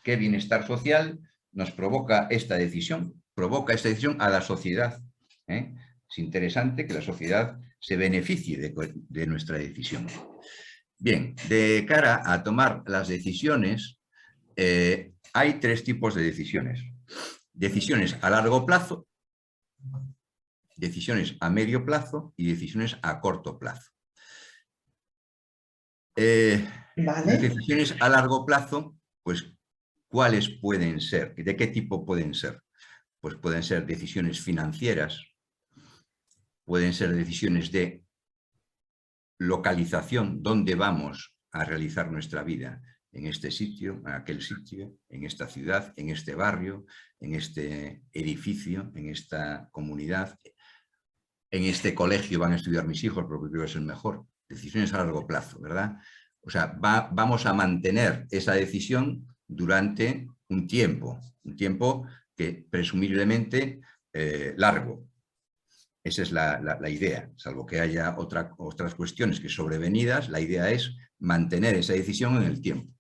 ¿Qué bienestar social nos provoca esta decisión? Provoca esta decisión a la sociedad. Es interesante que la sociedad se beneficie de nuestra decisión. Bien, de cara a tomar las decisiones, hay tres tipos de decisiones. Decisiones a largo plazo, decisiones a medio plazo y decisiones a corto plazo. Las decisiones a largo plazo, pues, ¿cuáles pueden ser? ¿De qué tipo pueden ser? Pues pueden ser decisiones financieras, pueden ser decisiones de localización, dónde vamos a realizar nuestra vida, en este sitio, en aquel sitio, en esta ciudad, en este barrio, en este edificio, en esta comunidad, en este colegio van a estudiar mis hijos porque creo que es el mejor. Decisiones a largo plazo, ¿verdad? O sea, vamos a mantener esa decisión durante un tiempo que presumiblemente largo. Esa es la idea, salvo que haya otras cuestiones que sobrevenidas, la idea es mantener esa decisión en el tiempo.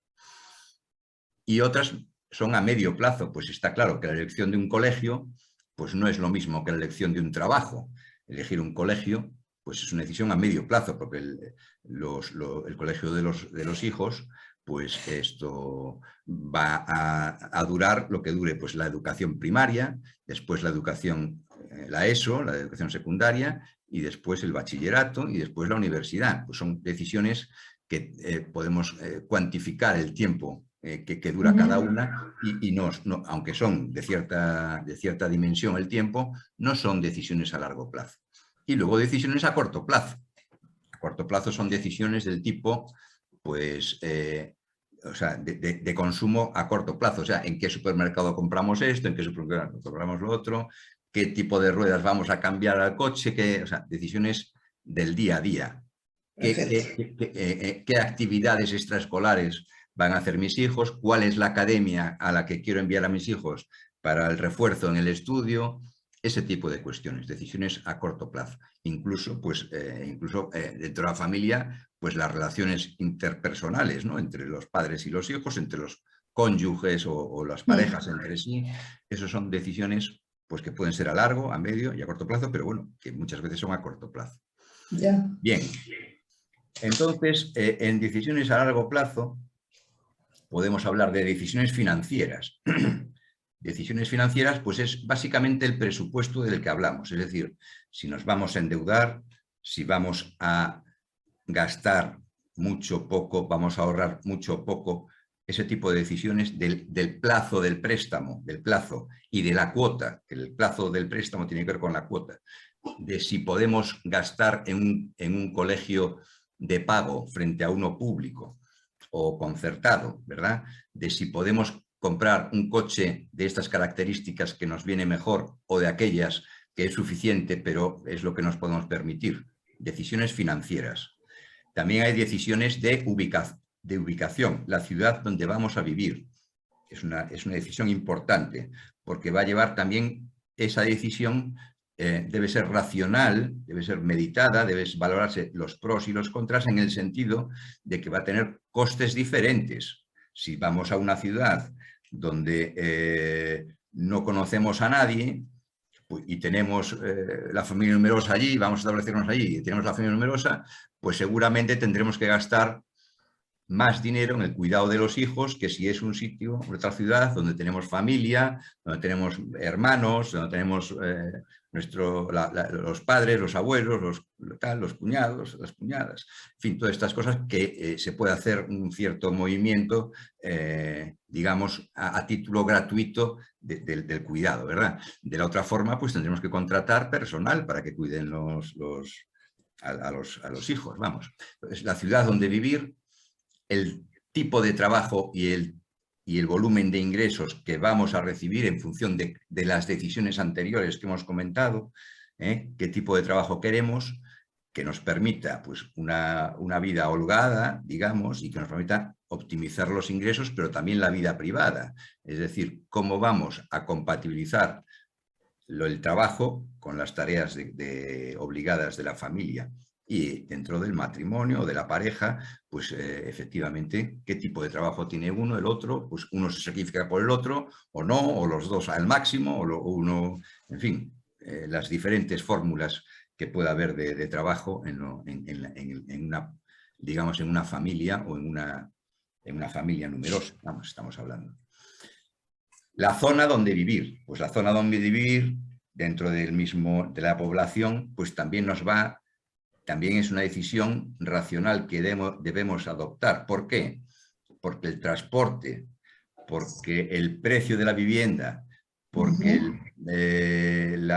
Y otras son a medio plazo, pues está claro que la elección de un colegio pues no es lo mismo que la elección de un trabajo. Elegir un colegio pues es una decisión a medio plazo, porque el colegio de los hijos, pues esto va a durar lo que dure, pues la educación primaria, después la educación, la ESO, la educación secundaria, y después el bachillerato, y después la universidad. Pues son decisiones que podemos cuantificar el tiempo que dura cada una, y aunque son de cierta dimensión el tiempo, no son decisiones a largo plazo. Y luego decisiones a corto plazo. A corto plazo son decisiones del tipo, pues, o sea, de consumo a corto plazo. O sea, en qué supermercado compramos esto, en qué supermercado compramos lo otro, qué tipo de ruedas vamos a cambiar al coche, o sea, decisiones del día a día. ¿Qué actividades extraescolares van a hacer mis hijos? ¿Cuál es la academia a la que quiero enviar a mis hijos para el refuerzo en el estudio? Ese tipo de cuestiones, decisiones a corto plazo. Incluso dentro de la familia, pues las relaciones interpersonales, ¿no? Entre los padres y los hijos, entre los cónyuges o las parejas entre sí. Esas son decisiones pues, que pueden ser a largo, a medio y a corto plazo, pero bueno, que muchas veces son a corto plazo. Ya. Bien, entonces, en decisiones a largo plazo podemos hablar de decisiones financieras. Decisiones financieras, pues es básicamente el presupuesto del que hablamos, es decir, si nos vamos a endeudar, si vamos a gastar mucho, poco, vamos a ahorrar mucho, poco, ese tipo de decisiones del plazo del préstamo, del plazo y de la cuota, que el plazo del préstamo tiene que ver con la cuota, de si podemos gastar en un colegio de pago frente a uno público o concertado, ¿verdad? De si podemos comprar un coche de estas características que nos viene mejor o de aquellas que es suficiente, pero es lo que nos podemos permitir. Decisiones financieras. También hay decisiones de ubicación, la ciudad donde vamos a vivir. Es una decisión importante, porque va a llevar también esa decisión, debe ser racional, debe ser meditada, debe valorarse los pros y los contras en el sentido de que va a tener costes diferentes Si vamos a una ciudad donde no conocemos a nadie y tenemos la familia numerosa allí, vamos a establecernos allí y tenemos la familia numerosa, pues seguramente tendremos que gastar más dinero en el cuidado de los hijos que si es un sitio, otra ciudad donde tenemos familia, donde tenemos hermanos, donde tenemos los padres, los abuelos, los cuñados, las cuñadas, en fin, todas estas cosas que se puede hacer un cierto movimiento, digamos, a título gratuito del cuidado, ¿verdad? De la otra forma, pues tendremos que contratar personal para que cuiden a los hijos, vamos. Entonces, la ciudad donde vivir, el tipo de trabajo y el volumen de ingresos que vamos a recibir en función de las decisiones anteriores que hemos comentado, qué tipo de trabajo queremos, que nos permita pues, una vida holgada, digamos, y que nos permita optimizar los ingresos, pero también la vida privada. Es decir, cómo vamos a compatibilizar el trabajo con las tareas obligadas de la familia. Y dentro del matrimonio o de la pareja, pues efectivamente, qué tipo de trabajo tiene uno, el otro, pues uno se sacrifica por el otro o no, o los dos al máximo, o uno, en fin, las diferentes fórmulas que pueda haber de trabajo en una, digamos, en una familia o en una familia numerosa, vamos, estamos hablando. La zona donde vivir, pues la zona donde vivir dentro de la población, pues también también es una decisión racional que debemos adoptar. ¿Por qué? Porque el transporte, porque el precio de la vivienda, porque el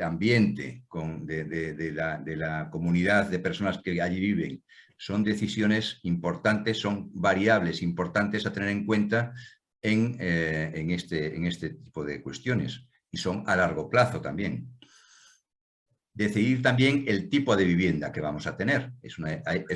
ambiente de la comunidad de personas que allí viven, son decisiones importantes, son variables importantes a tener en cuenta en este tipo de cuestiones, y son a largo plazo también. Decidir también el tipo de vivienda que vamos a tener. Es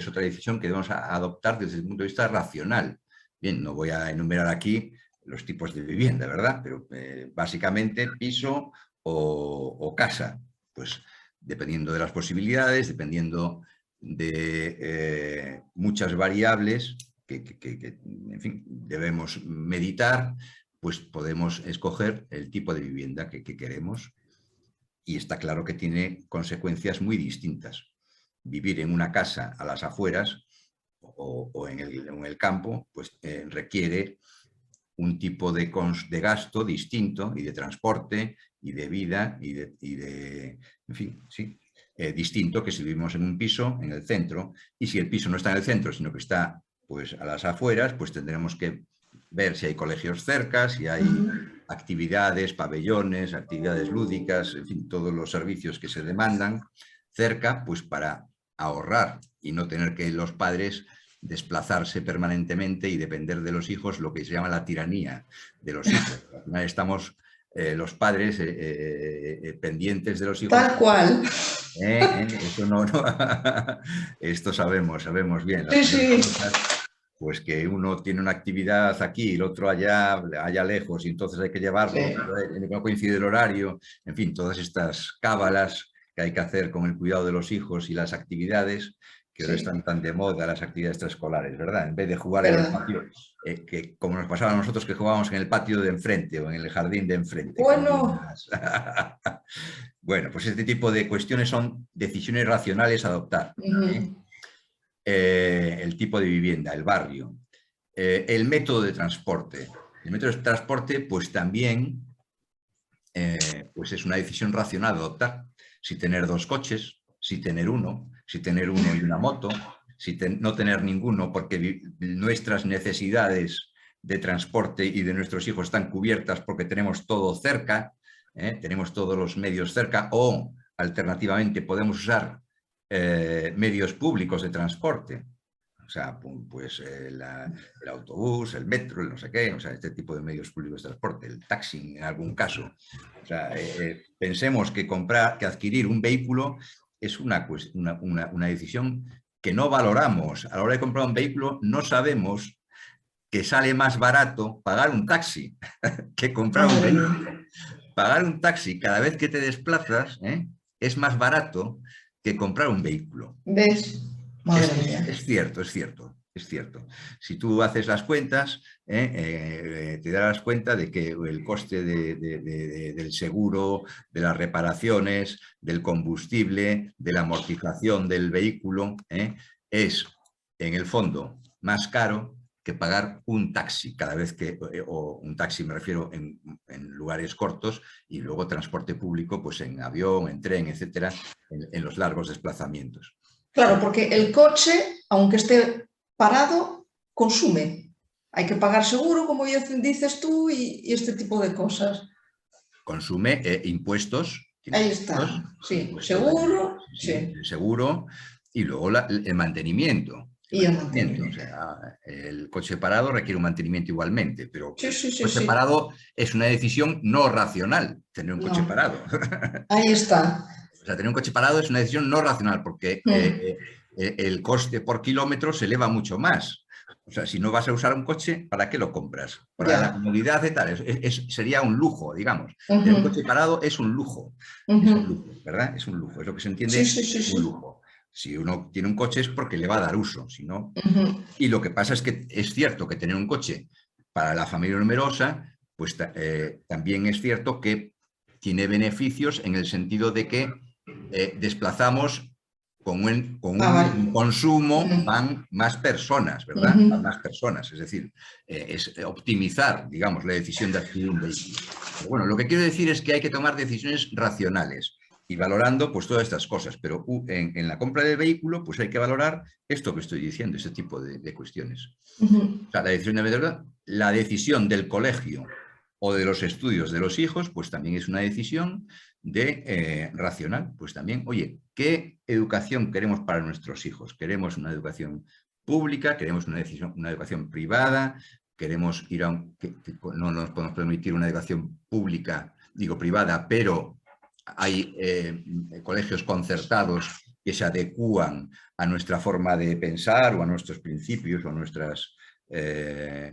otra decisión que debemos adoptar desde el punto de vista racional. Bien, no voy a enumerar aquí los tipos de vivienda, ¿verdad? Pero básicamente piso o casa. Pues dependiendo de las posibilidades, dependiendo de muchas variables que, en fin, debemos meditar, pues podemos escoger el tipo de vivienda que queremos. Y está claro que tiene consecuencias muy distintas. Vivir en una casa a las afueras o en el campo, pues requiere un tipo de gasto distinto, y de transporte, y de vida, y de en fin, sí, distinto que si vivimos en un piso en el centro. Y si el piso no está en el centro, sino que está pues a las afueras, pues tendremos que ver si hay colegios cerca, si hay actividades, pabellones, actividades lúdicas, en fin, todos los servicios que se demandan cerca, pues para ahorrar y no tener que los padres desplazarse permanentemente y depender de los hijos, lo que se llama la tiranía de los hijos. Al final estamos los padres pendientes de los hijos. Tal cual. Eso no. Esto sabemos bien. Sí, sí. Pues que uno tiene una actividad aquí y el otro allá lejos, y entonces hay que llevarlo, sí. No coincide el horario, en fin, todas estas cábalas que hay que hacer con el cuidado de los hijos y las actividades, que ahora están tan de moda, las actividades extraescolares, ¿verdad? En vez de jugar en el patio, que como nos pasaba a nosotros, que jugábamos en el patio de enfrente o en el jardín de enfrente. Bueno. Bueno, pues este tipo de cuestiones son decisiones racionales a adoptar. El tipo de vivienda, el barrio, el método de transporte. El método de transporte, pues también pues es una decisión racional de adoptar. Si tener 2 coches, si tener uno y una moto, si no tener ninguno, porque nuestras necesidades de transporte y de nuestros hijos están cubiertas porque tenemos todo cerca, tenemos todos los medios cerca, o alternativamente podemos usar medios públicos de transporte, o sea, pues el autobús, el metro, el no sé qué, o sea, este tipo de medios públicos de transporte, el taxi en algún caso. O sea, pensemos que adquirir un vehículo es una decisión que no valoramos. A la hora de comprar un vehículo no sabemos que sale más barato pagar un taxi que comprar un vehículo. Pagar un taxi cada vez que te desplazas es más barato que comprar un vehículo. ¿Ves? Madre mía. Es cierto, es cierto. es cierto. Si tú haces las cuentas, te darás cuenta de que el coste del seguro, de las reparaciones, del combustible, de la amortización del vehículo, es, en el fondo, más caro que pagar un taxi cada vez que, o un taxi me refiero en lugares cortos, y luego transporte público pues en avión, en tren, etcétera, en los largos desplazamientos. Claro, porque el coche, aunque esté parado, consume. Hay que pagar seguro, como dices tú, y este tipo de cosas. Consume impuestos. Ahí está, sí, seguro, sí. Seguro, y luego el mantenimiento. Y el mantenimiento. O sea, el coche parado requiere un mantenimiento igualmente, pero sí, el coche parado es una decisión no racional, tener un coche parado. Ahí está. O sea, tener un coche parado es una decisión no racional, porque el coste por kilómetro se eleva mucho más. O sea, si no vas a usar un coche, ¿para qué lo compras? Para la comodidad y tal. Sería un lujo, digamos. Tener un coche parado es un lujo. Es un lujo, ¿verdad? Es un lujo. Es lo que se entiende un lujo. Si uno tiene un coche es porque le va a dar uso, si no. Y lo que pasa es que es cierto que tener un coche para la familia numerosa, pues también es cierto que tiene beneficios en el sentido de que desplazamos con un consumo, van más personas, ¿verdad? Van más personas, es decir, es optimizar, digamos, la decisión de adquirir un vehículo. Pero bueno, lo que quiero decir es que hay que tomar decisiones racionales y valorando pues todas estas cosas, pero en la compra del vehículo pues hay que valorar esto que estoy diciendo, ese tipo de cuestiones. O sea, la decisión del colegio o de los estudios de los hijos, pues también es una decisión racional. Pues también, oye, ¿qué educación queremos para nuestros hijos? ¿Queremos una educación pública? ¿Queremos una educación privada? ¿Queremos ir a no nos podemos permitir una educación pública, digo privada, pero hay colegios concertados que se adecúan a nuestra forma de pensar o a nuestros principios o a nuestras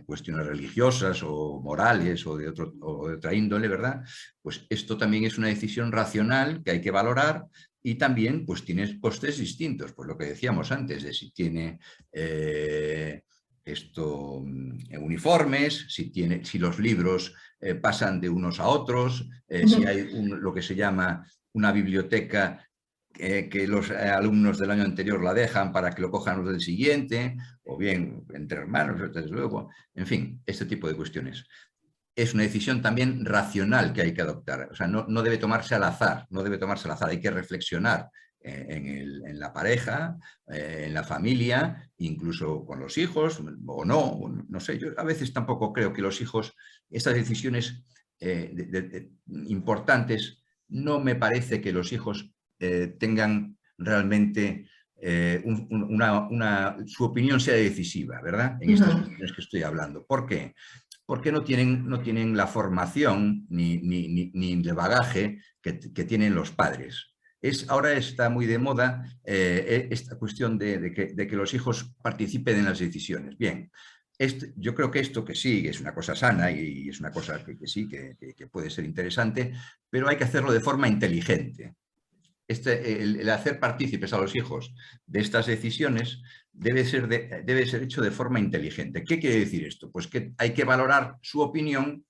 cuestiones religiosas o morales o de otra índole, ¿verdad? Pues esto también es una decisión racional que hay que valorar y también pues tiene costes distintos, pues lo que decíamos antes, de si tiene uniformes, si los libros pasan de unos a otros, si hay lo que se llama una biblioteca que los alumnos del año anterior la dejan para que lo cojan los del siguiente, o bien entre hermanos, desde luego, en fin, este tipo de cuestiones. Es una decisión también racional que hay que adoptar, o sea, no debe tomarse al azar, hay que reflexionar en la pareja, en la familia, incluso con los hijos, o no sé, yo a veces tampoco creo que los hijos, estas decisiones importantes, no me parece que los hijos tengan realmente su opinión sea decisiva, ¿verdad? En estas cuestiones que estoy hablando. ¿Por qué? Porque no tienen la formación ni el bagaje que tienen los padres. Ahora está muy de moda esta cuestión de que los hijos participen en las decisiones. Bien, yo creo que esto que sí, es una cosa sana y es una cosa que sí, que puede ser interesante, pero hay que hacerlo de forma inteligente. El hacer partícipes a los hijos de estas decisiones debe ser hecho de forma inteligente. ¿Qué quiere decir esto? Pues que hay que valorar su opinión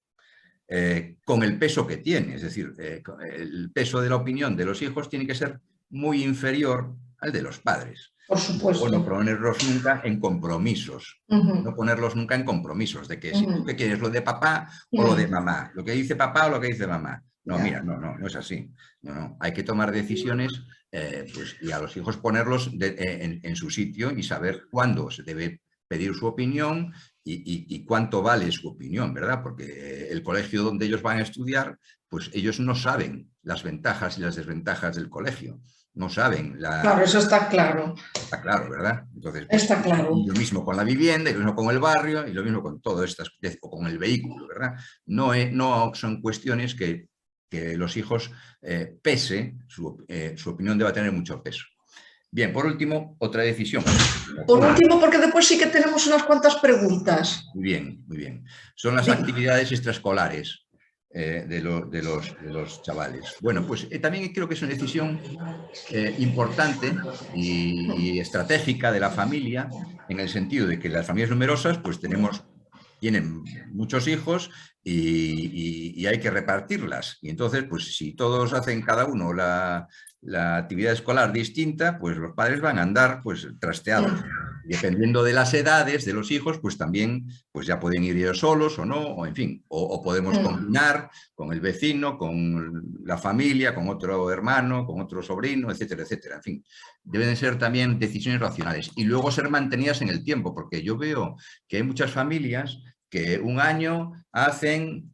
con el peso que tiene. Es decir, el peso de la opinión de los hijos tiene que ser muy inferior al de los padres. Por supuesto. No ponerlos nunca en compromisos. No ponerlos nunca en compromisos de que si tú qué quieres, lo de papá o lo de mamá. Lo que dice papá o lo que dice mamá. No, mira, no es así. No, hay que tomar decisiones pues, y a los hijos ponerlos en su sitio y saber cuándo se debe pedir su opinión y cuánto vale su opinión, ¿verdad? Porque el colegio donde ellos van a estudiar, pues ellos no saben las ventajas y las desventajas del colegio. No saben. Claro, eso está claro. Está claro, ¿verdad? Entonces, pues, está claro. Y lo mismo con la vivienda, y lo mismo con el barrio, y lo mismo con todo esto, o con el vehículo, ¿verdad? No son cuestiones que los hijos pese, su opinión debe tener mucho peso. Bien, por último, otra decisión. Por último, porque después sí que tenemos unas cuantas preguntas. Muy bien, muy bien. Son las actividades extraescolares. de los chavales. Bueno, pues también creo que es una decisión importante y estratégica de la familia, en el sentido de que las familias numerosas pues tienen muchos hijos y hay que repartirlas. Y entonces, pues si todos hacen cada uno la actividad escolar distinta, pues los padres van a andar pues trasteados. Dependiendo de las edades de los hijos, pues también pues ya pueden ir ellos solos o no, o en fin, o podemos combinar con el vecino, con la familia, con otro hermano, con otro sobrino, etcétera, etcétera. En fin, deben ser también decisiones racionales y luego ser mantenidas en el tiempo, porque yo veo que hay muchas familias que un año hacen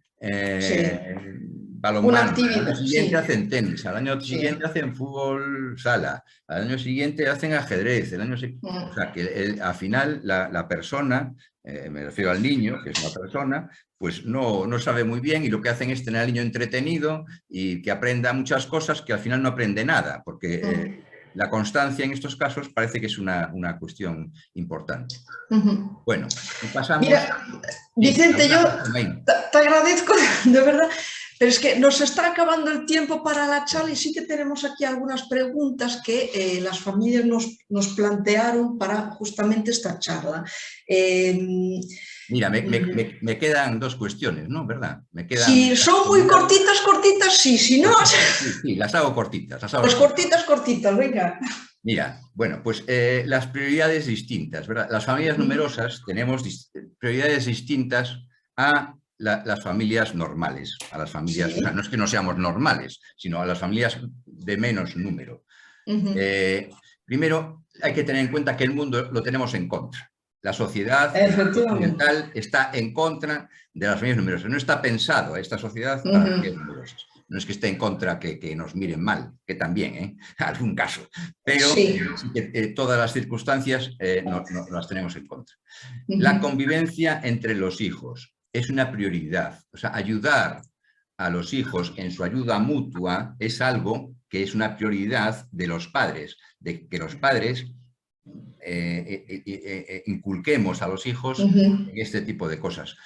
balonmano, al año siguiente hacen tenis, al año siguiente hacen fútbol sala, al año siguiente hacen ajedrez, o sea que al final la persona, me refiero al niño, que es una persona, pues no sabe muy bien y lo que hacen es tener al niño entretenido y que aprenda muchas cosas que al final no aprende nada, porque la constancia en estos casos parece que es una cuestión importante. Bueno, y pasamos... Mira, Vicente, yo te agradezco, de verdad, pero es que nos está acabando el tiempo para la charla y sí que tenemos aquí algunas preguntas que las familias nos plantearon para justamente esta charla. Mira, me quedan dos cuestiones, ¿no? ¿Verdad? Si son muy cortitas, sí, si no... Sí, las hago cortitas. Pues cortitas, venga. Mira, bueno, pues las prioridades distintas, ¿verdad? Las familias numerosas tenemos prioridades distintas a las familias normales, a las familias, o sea, no es que no seamos normales, sino a las familias de menos número. Primero, hay que tener en cuenta que el mundo lo tenemos en contra. La sociedad occidental está en contra de las familias numerosas. No está pensado esta sociedad para familias numerosas. No es que esté en contra que nos miren mal, que también, en algún caso, pero sí que todas las circunstancias no las tenemos en contra. La convivencia entre los hijos es una prioridad. O sea, ayudar a los hijos en su ayuda mutua es algo que es una prioridad de los padres, de que los padres inculquemos a los hijos este tipo de cosas.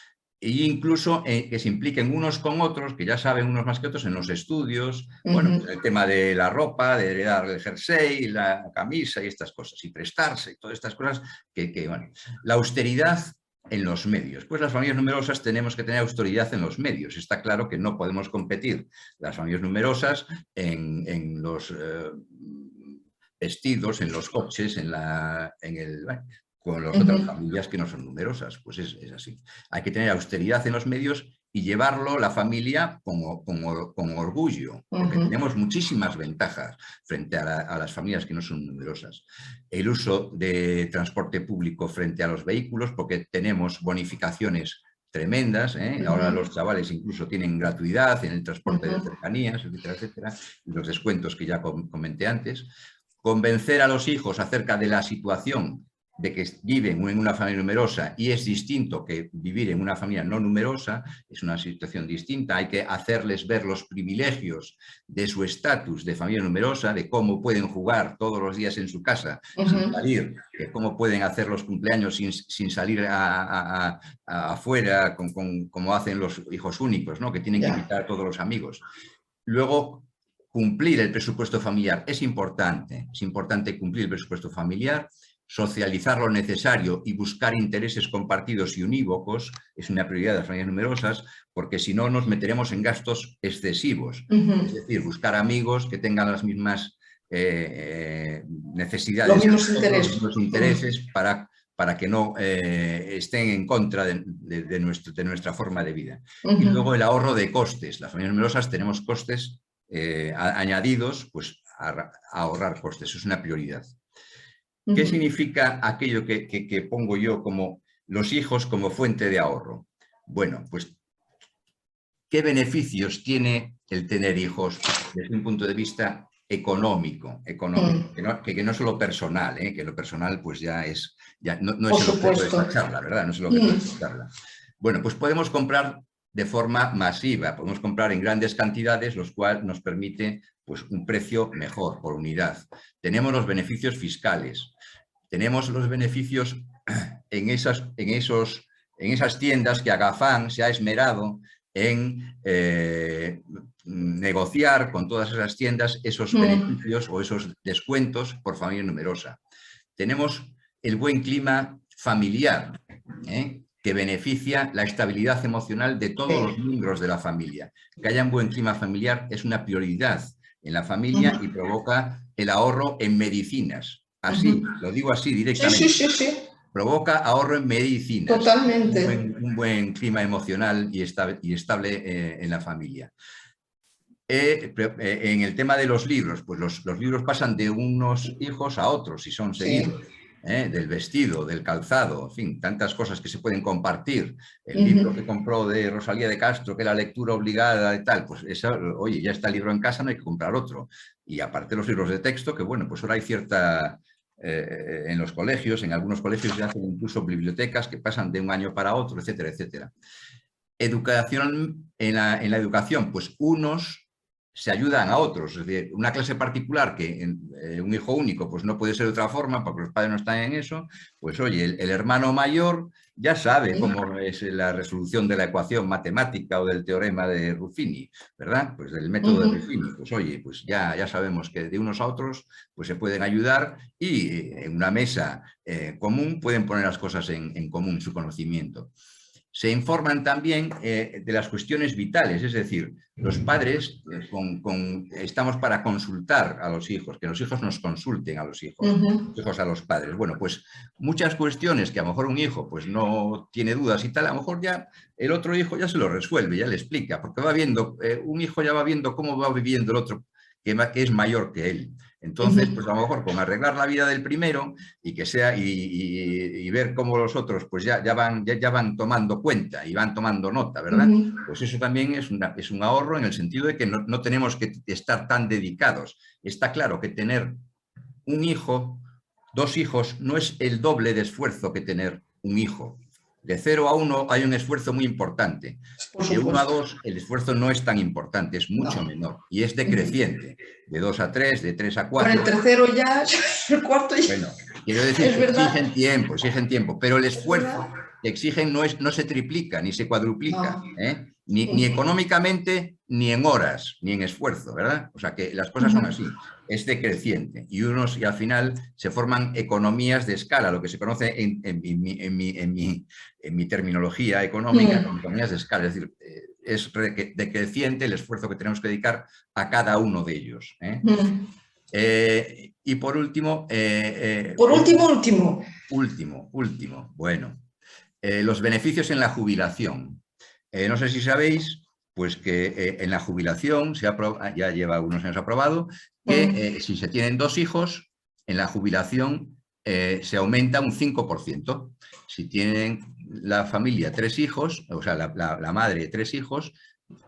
E incluso que se impliquen unos con otros, que ya saben unos más que otros en los estudios, bueno, pues el tema de la ropa, de heredar el jersey, la camisa y estas cosas, y prestarse, y todas estas cosas bueno. La austeridad en los medios. Pues las familias numerosas tenemos que tener austeridad en los medios. Está claro que no podemos competir las familias numerosas en los vestidos, en los coches, con las otras familias que no son numerosas, pues es así. Hay que tener austeridad en los medios y llevarlo la familia con orgullo, porque tenemos muchísimas ventajas frente a las familias que no son numerosas. El uso de transporte público frente a los vehículos, porque tenemos bonificaciones tremendas, ahora los chavales incluso tienen gratuidad en el transporte de cercanías, etcétera, etcétera, y los descuentos que ya comenté antes. Convencer a los hijos acerca de la situación de que viven en una familia numerosa y es distinto que vivir en una familia no numerosa, es una situación distinta, hay que hacerles ver los privilegios de su estatus de familia numerosa, de cómo pueden jugar todos los días en su casa sin salir, de cómo pueden hacer los cumpleaños sin salir afuera, como hacen los hijos únicos, ¿no? Que tienen que invitar a todos los amigos. Luego, cumplir el presupuesto familiar es importante cumplir el presupuesto familiar. Socializar lo necesario y buscar intereses compartidos y unívocos es una prioridad de las familias numerosas, porque si no nos meteremos en gastos excesivos. Es decir, buscar amigos que tengan las mismas necesidades, los mismos intereses para que no estén en contra de nuestra forma de vida. Y luego el ahorro de costes. Las familias numerosas tenemos costes añadidos, pues a ahorrar costes, eso es una prioridad. ¿Qué significa aquello que pongo yo como los hijos como fuente de ahorro? Bueno, pues, ¿qué beneficios tiene el tener hijos desde un punto de vista económico? Que no solo personal, que lo personal pues no es el objeto de esta charla, ¿verdad? No es el objeto de esta charla. Bueno, pues podemos comprar de forma masiva, podemos comprar en grandes cantidades, lo cual nos permite pues, un precio mejor por unidad. Tenemos los beneficios fiscales, tenemos los beneficios en esas tiendas que Agafán se ha esmerado en negociar con todas esas tiendas esos beneficios o esos descuentos por familia numerosa. Tenemos el buen clima familiar, que beneficia la estabilidad emocional de todos los miembros de la familia. Que haya un buen clima familiar es una prioridad en la familia y provoca el ahorro en medicinas. Así, lo digo así directamente. Sí. Provoca ahorro en medicinas. Totalmente. Un buen clima emocional y estable en la familia. En el tema de los libros, pues los libros pasan de unos hijos a otros y son seguidos. Del vestido, del calzado, en fin, tantas cosas que se pueden compartir. El libro que compró de Rosalía de Castro, que era lectura obligada y tal, pues eso, oye, ya está el libro en casa, no hay que comprar otro. Y aparte los libros de texto, que bueno, pues ahora hay cierta... en los colegios, en algunos colegios ya hacen incluso bibliotecas que pasan de un año para otro, etcétera, etcétera. Educación, en la educación, pues unos se ayudan a otros. Es decir, una clase particular que un hijo único pues no puede ser de otra forma porque los padres no están en eso, pues oye, el hermano mayor ya sabe cómo es la resolución de la ecuación matemática o del teorema de Ruffini, ¿verdad? Pues del método de Ruffini. Pues oye, pues ya sabemos que de unos a otros pues se pueden ayudar y en una mesa común pueden poner las cosas en común, su conocimiento. Se informan también de las cuestiones vitales, es decir, los padres estamos para consultar a los hijos, que los hijos nos consulten a los hijos, los hijos a los padres. Bueno, pues muchas cuestiones que a lo mejor un hijo pues no tiene dudas y tal, a lo mejor ya el otro hijo ya se lo resuelve, ya le explica, porque va viendo, un hijo ya va viendo cómo va viviendo el otro, que es mayor que él. Entonces, pues a lo mejor con arreglar la vida del primero y que sea y ver cómo los otros pues ya van tomando cuenta y van tomando nota, ¿verdad? Pues eso también es un ahorro en el sentido de que no tenemos que estar tan dedicados. Está claro que tener un hijo, 2 hijos, no es el doble de esfuerzo que tener un hijo. De 0 a 1 hay un esfuerzo muy importante. De 1 a 2 el esfuerzo no es tan importante, es mucho menor. Y es decreciente. De 2 a 3, de 3 a 4. Con el tercero ya, el cuarto ya... Bueno, quiero decir que exigen tiempo, pero el esfuerzo que exigen no se triplica, ni se cuadruplica. Ni económicamente, ni en horas, ni en esfuerzo, ¿verdad? O sea que las cosas son así. Es decreciente. Y al final se forman economías de escala, lo que se conoce en mi terminología económica, economías de escala. Es decir, es decreciente el esfuerzo que tenemos que dedicar a cada uno de ellos. Y por último... Último. Bueno, los beneficios en la jubilación. No sé si sabéis, pues que en la jubilación ya lleva unos años aprobado, que si se tienen 2 hijos, en la jubilación se aumenta un 5%. Si tienen la familia 3 hijos, o sea, la madre 3 hijos,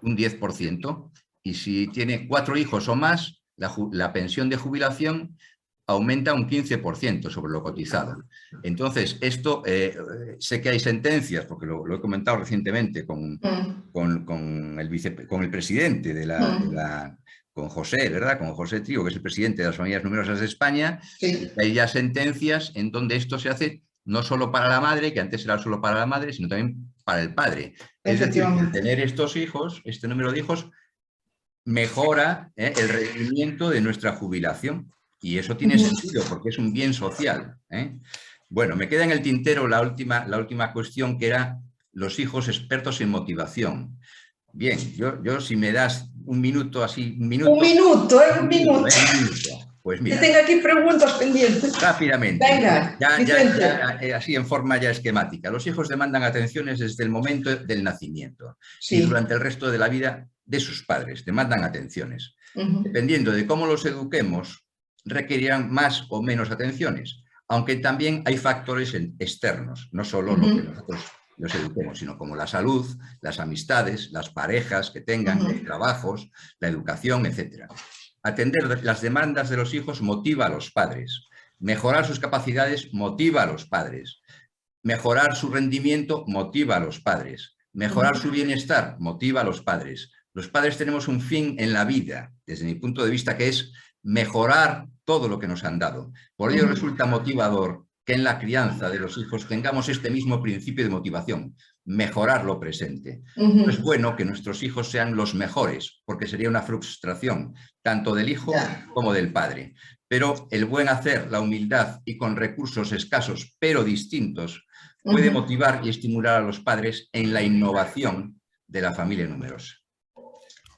un 10%. Y si tiene 4 hijos o más, la pensión de jubilación aumenta un 15% sobre lo cotizado. Entonces, esto, sé que hay sentencias, porque lo he comentado recientemente con el presidente con José, ¿verdad? Con José Trigo, que es el presidente de las familias numerosas de España. Sí. Hay ya sentencias en donde esto se hace no solo para la madre, que antes era solo para la madre, sino también para el padre. Es decir, tener estos hijos, este número de hijos, mejora el rendimiento de nuestra jubilación. Y eso tiene sentido porque es un bien social. Bueno, me queda en el tintero la última cuestión, que era los hijos expertos en motivación. Bien, yo si me das un minuto así... Un minuto. Pues mira. Que tengo aquí preguntas pendientes. Rápidamente. Venga, así en forma ya esquemática. Los hijos demandan atenciones desde el momento del nacimiento y durante el resto de la vida de sus padres. Demandan atenciones. Dependiendo de cómo los eduquemos, requerirán más o menos atenciones, aunque también hay factores externos, no solo lo que nosotros los eduquemos, sino como la salud, las amistades, las parejas que tengan, los trabajos, la educación, etc. Atender las demandas de los hijos motiva a los padres. Mejorar sus capacidades motiva a los padres. Mejorar su rendimiento motiva a los padres. Mejorar su bienestar motiva a los padres. Los padres tenemos un fin en la vida, desde mi punto de vista, que es mejorar todo lo que nos han dado. Por ello resulta motivador que en la crianza de los hijos tengamos este mismo principio de motivación. mejorar lo presente. Ujú. No es bueno que nuestros hijos sean los mejores, porque sería una frustración, tanto del hijo como del padre. Pero el buen hacer, la humildad y con recursos escasos, pero distintos, puede motivar y estimular a los padres en la innovación de la familia numerosa.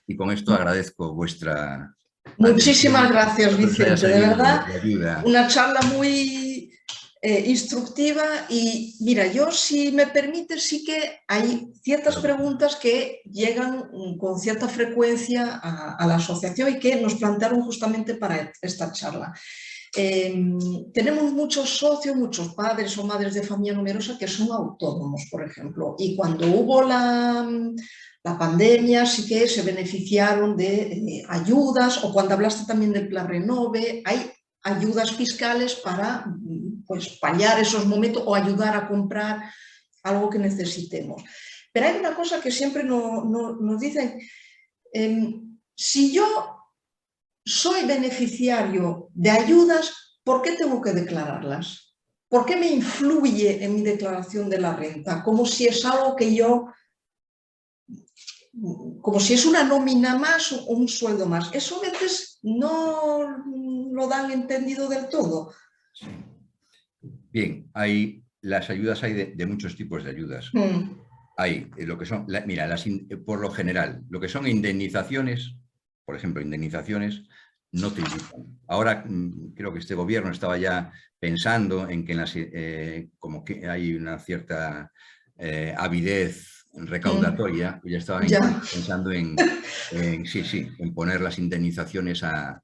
Y con esto agradezco vuestra Muchísimas atención. gracias, Vicente, de verdad, de ayuda. una charla muy instructiva y mira, yo si me permite sí que hay ciertas preguntas que llegan con cierta frecuencia a la asociación y que nos plantearon justamente para esta charla. Tenemos muchos socios, muchos padres o madres de familia numerosa que son autónomos, por ejemplo, y cuando hubo la pandemia sí que se beneficiaron de ayudas, o cuando hablaste también del Plan Renove, hay ayudas fiscales para pues, paliar esos momentos o ayudar a comprar algo que necesitemos. Pero hay una cosa que siempre nos dicen, si yo soy beneficiario de ayudas, ¿por qué tengo que declararlas? ¿Por qué me influye en mi declaración de la renta? Como si es algo que yo, como si es una nómina más o un sueldo más. Eso a veces no lo dan entendido del todo. Sí. Bien, las ayudas hay de muchos tipos de ayudas. Hay lo que son, mira, por lo general, lo que son indemnizaciones, por ejemplo, indemnizaciones, no tributan. Ahora creo que este gobierno estaba ya pensando en que como que hay una cierta avidez recaudatoria, ya estaban pensando en poner las indemnizaciones a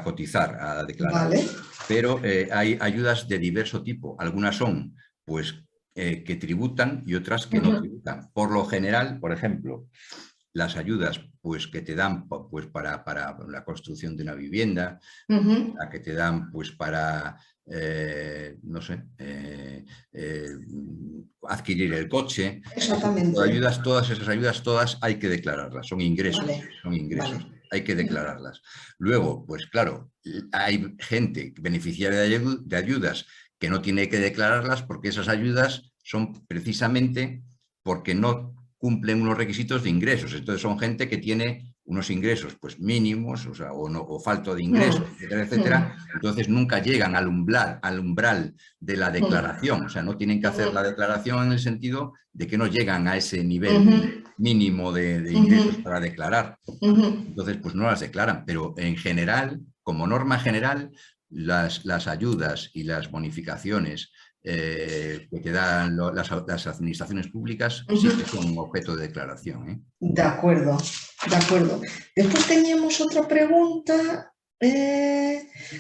cotizar, a declarar. Vale. Pero hay ayudas de diverso tipo. Algunas son, pues, que tributan y otras que no tributan. Por lo general, por ejemplo, las ayudas pues, que te dan pues, para la construcción de una vivienda, la que te dan pues, para, no sé, adquirir el coche. Exactamente. Ayudas, todas esas ayudas, todas hay que declararlas, son ingresos, Vale. Hay que declararlas. Luego, pues claro, hay gente beneficiaria de ayudas que no tiene que declararlas porque esas ayudas son precisamente porque no cumplen unos requisitos de ingresos. Entonces son gente que tiene unos ingresos pues mínimos, o sea, o falto de ingresos, etcétera, etcétera. Entonces nunca llegan al umbral de la declaración. O sea, no tienen que hacer la declaración en el sentido de que no llegan a ese nivel mínimo de ingresos para declarar. Entonces, pues no las declaran. Pero en general, como norma general, las ayudas y las bonificaciones que te dan las administraciones públicas sí que son objeto de declaración. De acuerdo, de acuerdo. Después teníamos otra pregunta.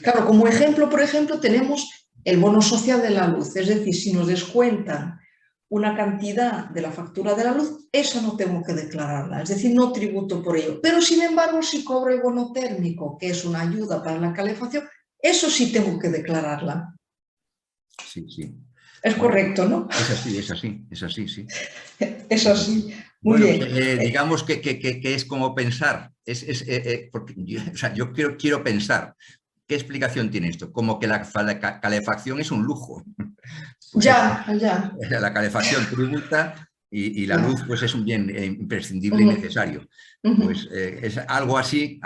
Claro, como ejemplo, por ejemplo, tenemos el bono social de la luz. Es decir, si nos descuentan una cantidad de la factura de la luz, esa no tengo que declararla. Es decir, no tributo por ello. Pero, sin embargo, si cobro el bono térmico, que es una ayuda para la calefacción, eso sí tengo que declararla. Sí, sí. Es correcto, ¿no? Es así, sí. Es así. Muy bien. Digamos que es como pensar, porque yo quiero pensar, ¿qué explicación tiene esto? Como que la calefacción es un lujo. Pues ya. La calefacción tributa y la luz pues es un bien imprescindible y necesario. Pues es algo así,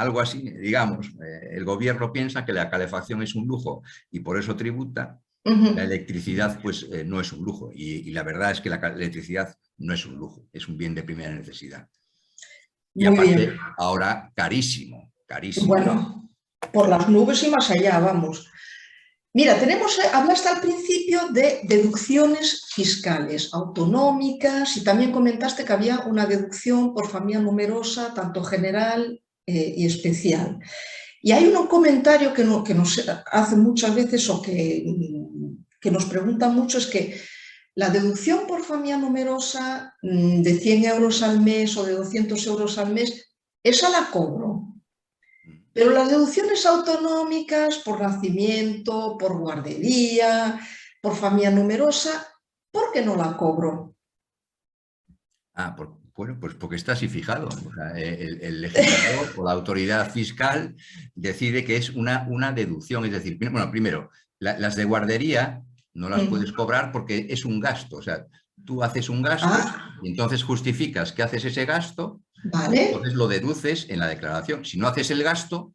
digamos, el gobierno piensa que la calefacción es un lujo y por eso tributa. La electricidad pues no es un lujo y la verdad es que la electricidad no es un lujo, es un bien de primera necesidad. Y muy aparte, bien. ahora carísimo. Bueno, por las nubes y más allá, vamos. Mira, hablaste al principio de deducciones fiscales autonómicas y también comentaste que había una deducción por familia numerosa, tanto general y especial. Y hay un comentario que nos hace muchas veces o que nos preguntan mucho, es que la deducción por familia numerosa de 100 euros al mes o de 200 euros al mes, esa la cobro. Pero las deducciones autonómicas por nacimiento, por guardería, por familia numerosa, ¿por qué no la cobro? Bueno, pues porque está así fijado. O sea, el legislador o la autoridad fiscal decide que es una deducción. Es decir, bueno, primero, las de guardería no las puedes cobrar porque es un gasto. O sea, tú haces un gasto y entonces justificas que haces ese gasto, vale. entonces lo deduces en la declaración. Si no haces el gasto,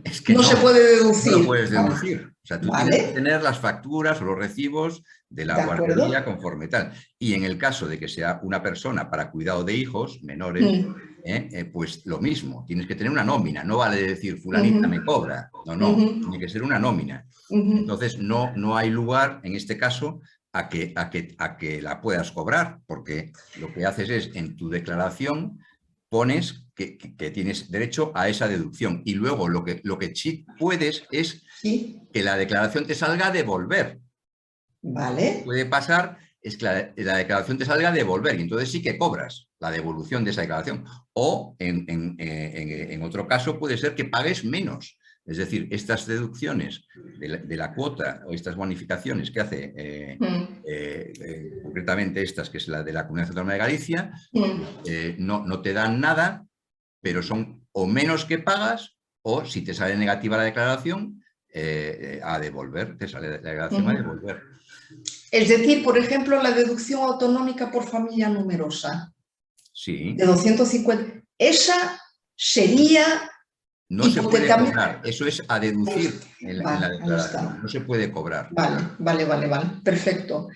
es que no se puede deducir. no lo puedes deducir. O sea, tú Vale. tienes que tener las facturas o los recibos de la guardería conforme tal. Y en el caso de que sea una persona para cuidado de hijos menores, pues lo mismo. Tienes que tener una nómina. No vale decir fulanita me cobra. No. Tiene que ser una nómina. Entonces no hay lugar, en este caso, a que la puedas cobrar, porque lo que haces es, en tu declaración, pones que tienes derecho a esa deducción. Y luego lo que sí puedes es que la declaración te salga a devolver. Vale. Puede pasar es que la declaración te salga a devolver y entonces sí que cobras la devolución de esa declaración. O en otro caso puede ser que pagues menos. Es decir, estas deducciones de la cuota o estas bonificaciones que hace concretamente estas, que es la de la Comunidad Autónoma de Galicia, no te dan nada, pero son o menos que pagas, o si te sale negativa la declaración, a devolver, te sale la declaración a devolver. Es decir, por ejemplo, la deducción autonómica por familia numerosa. Sí. De 250. Esa sería... No se puede cobrar, eso es a deducir en la declaración, no se puede cobrar. Vale, perfecto.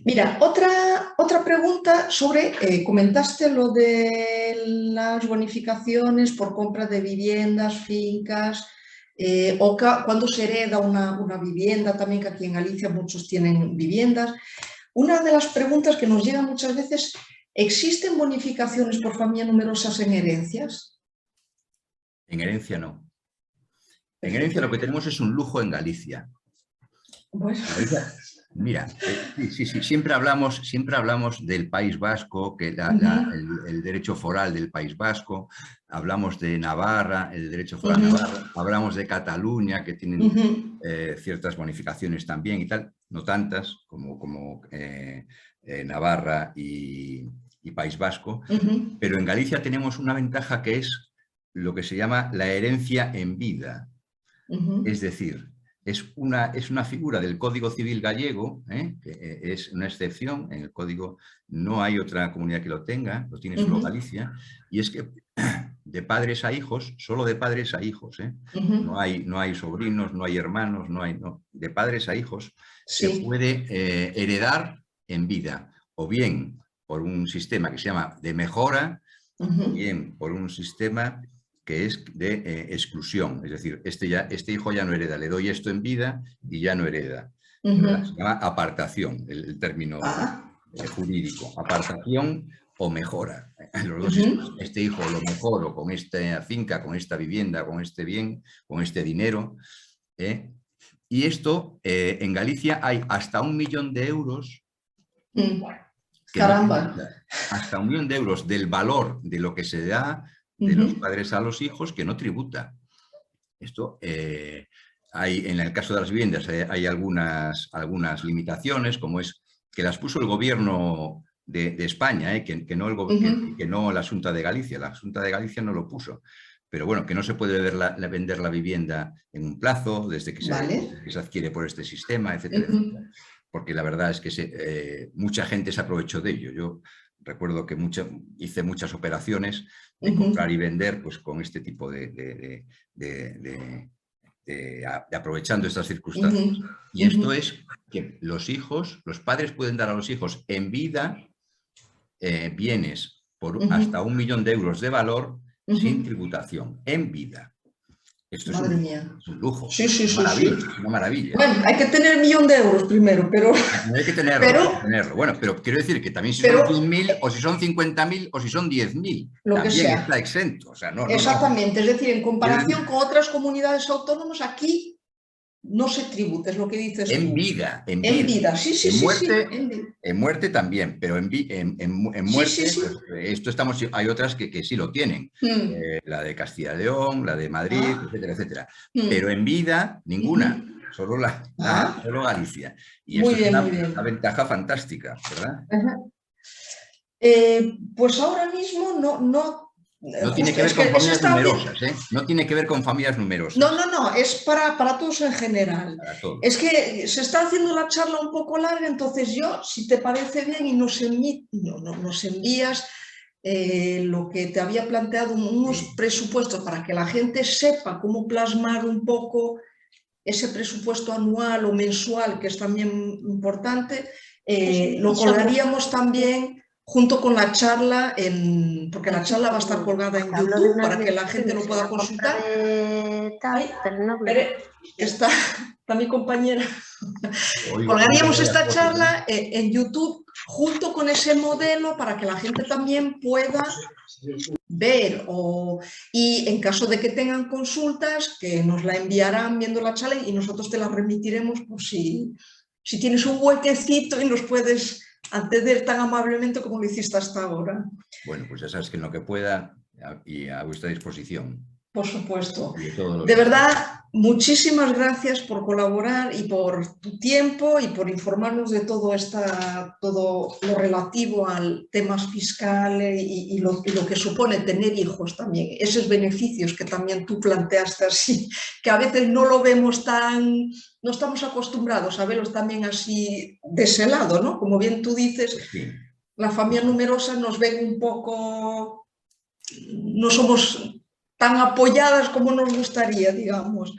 Mira, otra pregunta sobre, comentaste lo de las bonificaciones por compra de viviendas, fincas, o cuando se hereda una vivienda, también que aquí en Galicia muchos tienen viviendas. Una de las preguntas que nos llega muchas veces, ¿existen bonificaciones por familia numerosas en herencias? En herencia no. En herencia lo que tenemos es un lujo en Galicia. Bueno. Mira, sí, siempre hablamos del País Vasco, que el derecho foral del País Vasco, hablamos de Navarra, el derecho foral de Navarra, hablamos de Cataluña, que tienen ciertas bonificaciones también y tal, no tantas como Navarra y País Vasco, pero en Galicia tenemos una ventaja que es lo que se llama la herencia en vida. Es decir, es una figura del Código Civil gallego, que es una excepción. En el Código no hay otra comunidad que lo tenga, lo tiene solo Galicia, y es que de padres a hijos, solo de padres a hijos, no hay sobrinos, no hay hermanos, de padres a hijos, se puede heredar en vida, o bien por un sistema que se llama de mejora, o bien por un sistema que es de exclusión, es decir, este hijo ya no hereda, le doy esto en vida y ya no hereda. Se llama apartación, el término jurídico, apartación o mejora. Los dos sistemas. Este hijo lo mejoro con esta finca, con esta vivienda, con este bien, con este dinero. Y esto, en Galicia hay hasta 1 millón de euros. Caramba. Hasta 1 millón de euros del valor de lo que se da de los padres a los hijos que no tributa. Esto en el caso de las viviendas hay algunas limitaciones, como es que las puso el gobierno de España, que no la Xunta de Galicia. La Xunta de Galicia no lo puso. Pero bueno, que no se puede vender la vivienda en un plazo, desde que se adquiere por este sistema, etcétera, etcétera. Porque la verdad es que mucha gente se aprovechó de ello. Yo recuerdo que hice muchas operaciones de comprar y vender pues, con este tipo de aprovechando estas circunstancias. Y esto es que los padres pueden dar a los hijos en vida bienes por hasta 1 millón de euros de valor sin tributación, en vida. Esto es un lujo, una maravilla. Bueno, hay que tener 1 millón de euros primero, pero... No hay que tenerlo, Bueno, pero quiero decir que también si son 100.000 o si son 50.000 o si son 10.000, también está exento. O sea, exactamente, es decir, en comparación con otras comunidades autónomas, aquí no se tributa, es lo que dices en tú. Vida. En vida, sí. En muerte también, pero en muerte, pues, hay otras que sí lo tienen. La de Castilla y León, la de Madrid, etcétera, etcétera. Pero en vida, ninguna. Solo Galicia. Y esto es una ventaja fantástica, ¿verdad? Pues ahora mismo no No tiene que ver con familias numerosas, ¿eh? No tiene que ver con familias numerosas. No, es para todos en general. Para todos. Es que se está haciendo la charla un poco larga, entonces yo, si te parece bien y nos envías lo que te había planteado, unos presupuestos para que la gente sepa cómo plasmar un poco ese presupuesto anual o mensual, que es también importante, lo colgaríamos también junto con la charla, porque la charla va a estar colgada en YouTube para que la gente lo pueda consultar. Está mi compañera. Colgaríamos esta charla en YouTube junto con ese modelo para que la gente también pueda ver, y en caso de que tengan consultas, que nos la enviarán viendo la charla y nosotros te la remitiremos por si tienes un huequecito y nos puedes acceder tan amablemente como lo hiciste hasta ahora. Bueno, pues ya sabes que en lo que pueda y a vuestra disposición. Por supuesto. De verdad, muchísimas gracias por colaborar y por tu tiempo y por informarnos de todo lo relativo al temas fiscales y lo que supone tener hijos también. Esos beneficios que también tú planteaste así, que a veces no lo vemos no estamos acostumbrados a verlos también así de ese lado, ¿no? Como bien tú dices, sí. La familia numerosa nos ven un poco, no somos tan apoyadas como nos gustaría, digamos.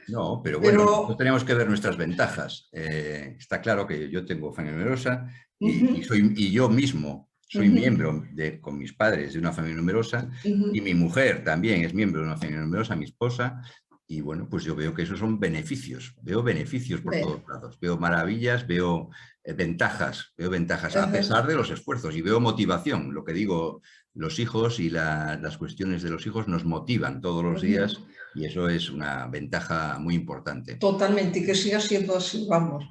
No, pero bueno, no tenemos que ver nuestras ventajas. Está claro que yo tengo familia numerosa y yo mismo soy miembro con mis padres de una familia numerosa y mi mujer también es miembro de una familia numerosa, mi esposa. Y bueno, pues yo veo que esos son beneficios, veo beneficios por todos lados, veo maravillas, veo ventajas a pesar de los esfuerzos y veo motivación. Lo que digo, los hijos y las cuestiones de los hijos nos motivan todos los días y eso es una ventaja muy importante. Totalmente, y que siga siendo así, vamos.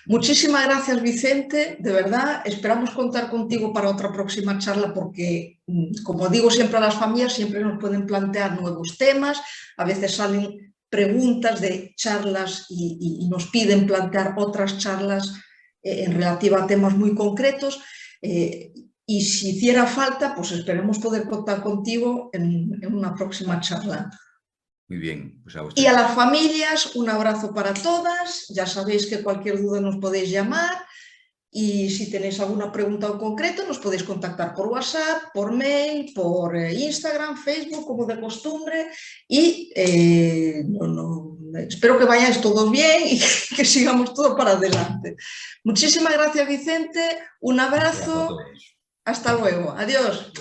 Muchísimas gracias, Vicente, de verdad, esperamos contar contigo para otra próxima charla porque, como digo siempre a las familias, siempre nos pueden plantear nuevos temas, a veces salen preguntas de charlas y nos piden plantear otras charlas en relativa a temas muy concretos y si hiciera falta, pues esperemos poder contar contigo en una próxima charla. Muy bien. Pues y a las familias, un abrazo para todas, ya sabéis que cualquier duda nos podéis llamar y si tenéis alguna pregunta en concreto nos podéis contactar por WhatsApp, por mail, por Instagram, Facebook, como de costumbre y espero que vayáis todos bien y que sigamos todo para adelante. Muchísimas gracias, Vicente, un abrazo, hasta luego, adiós.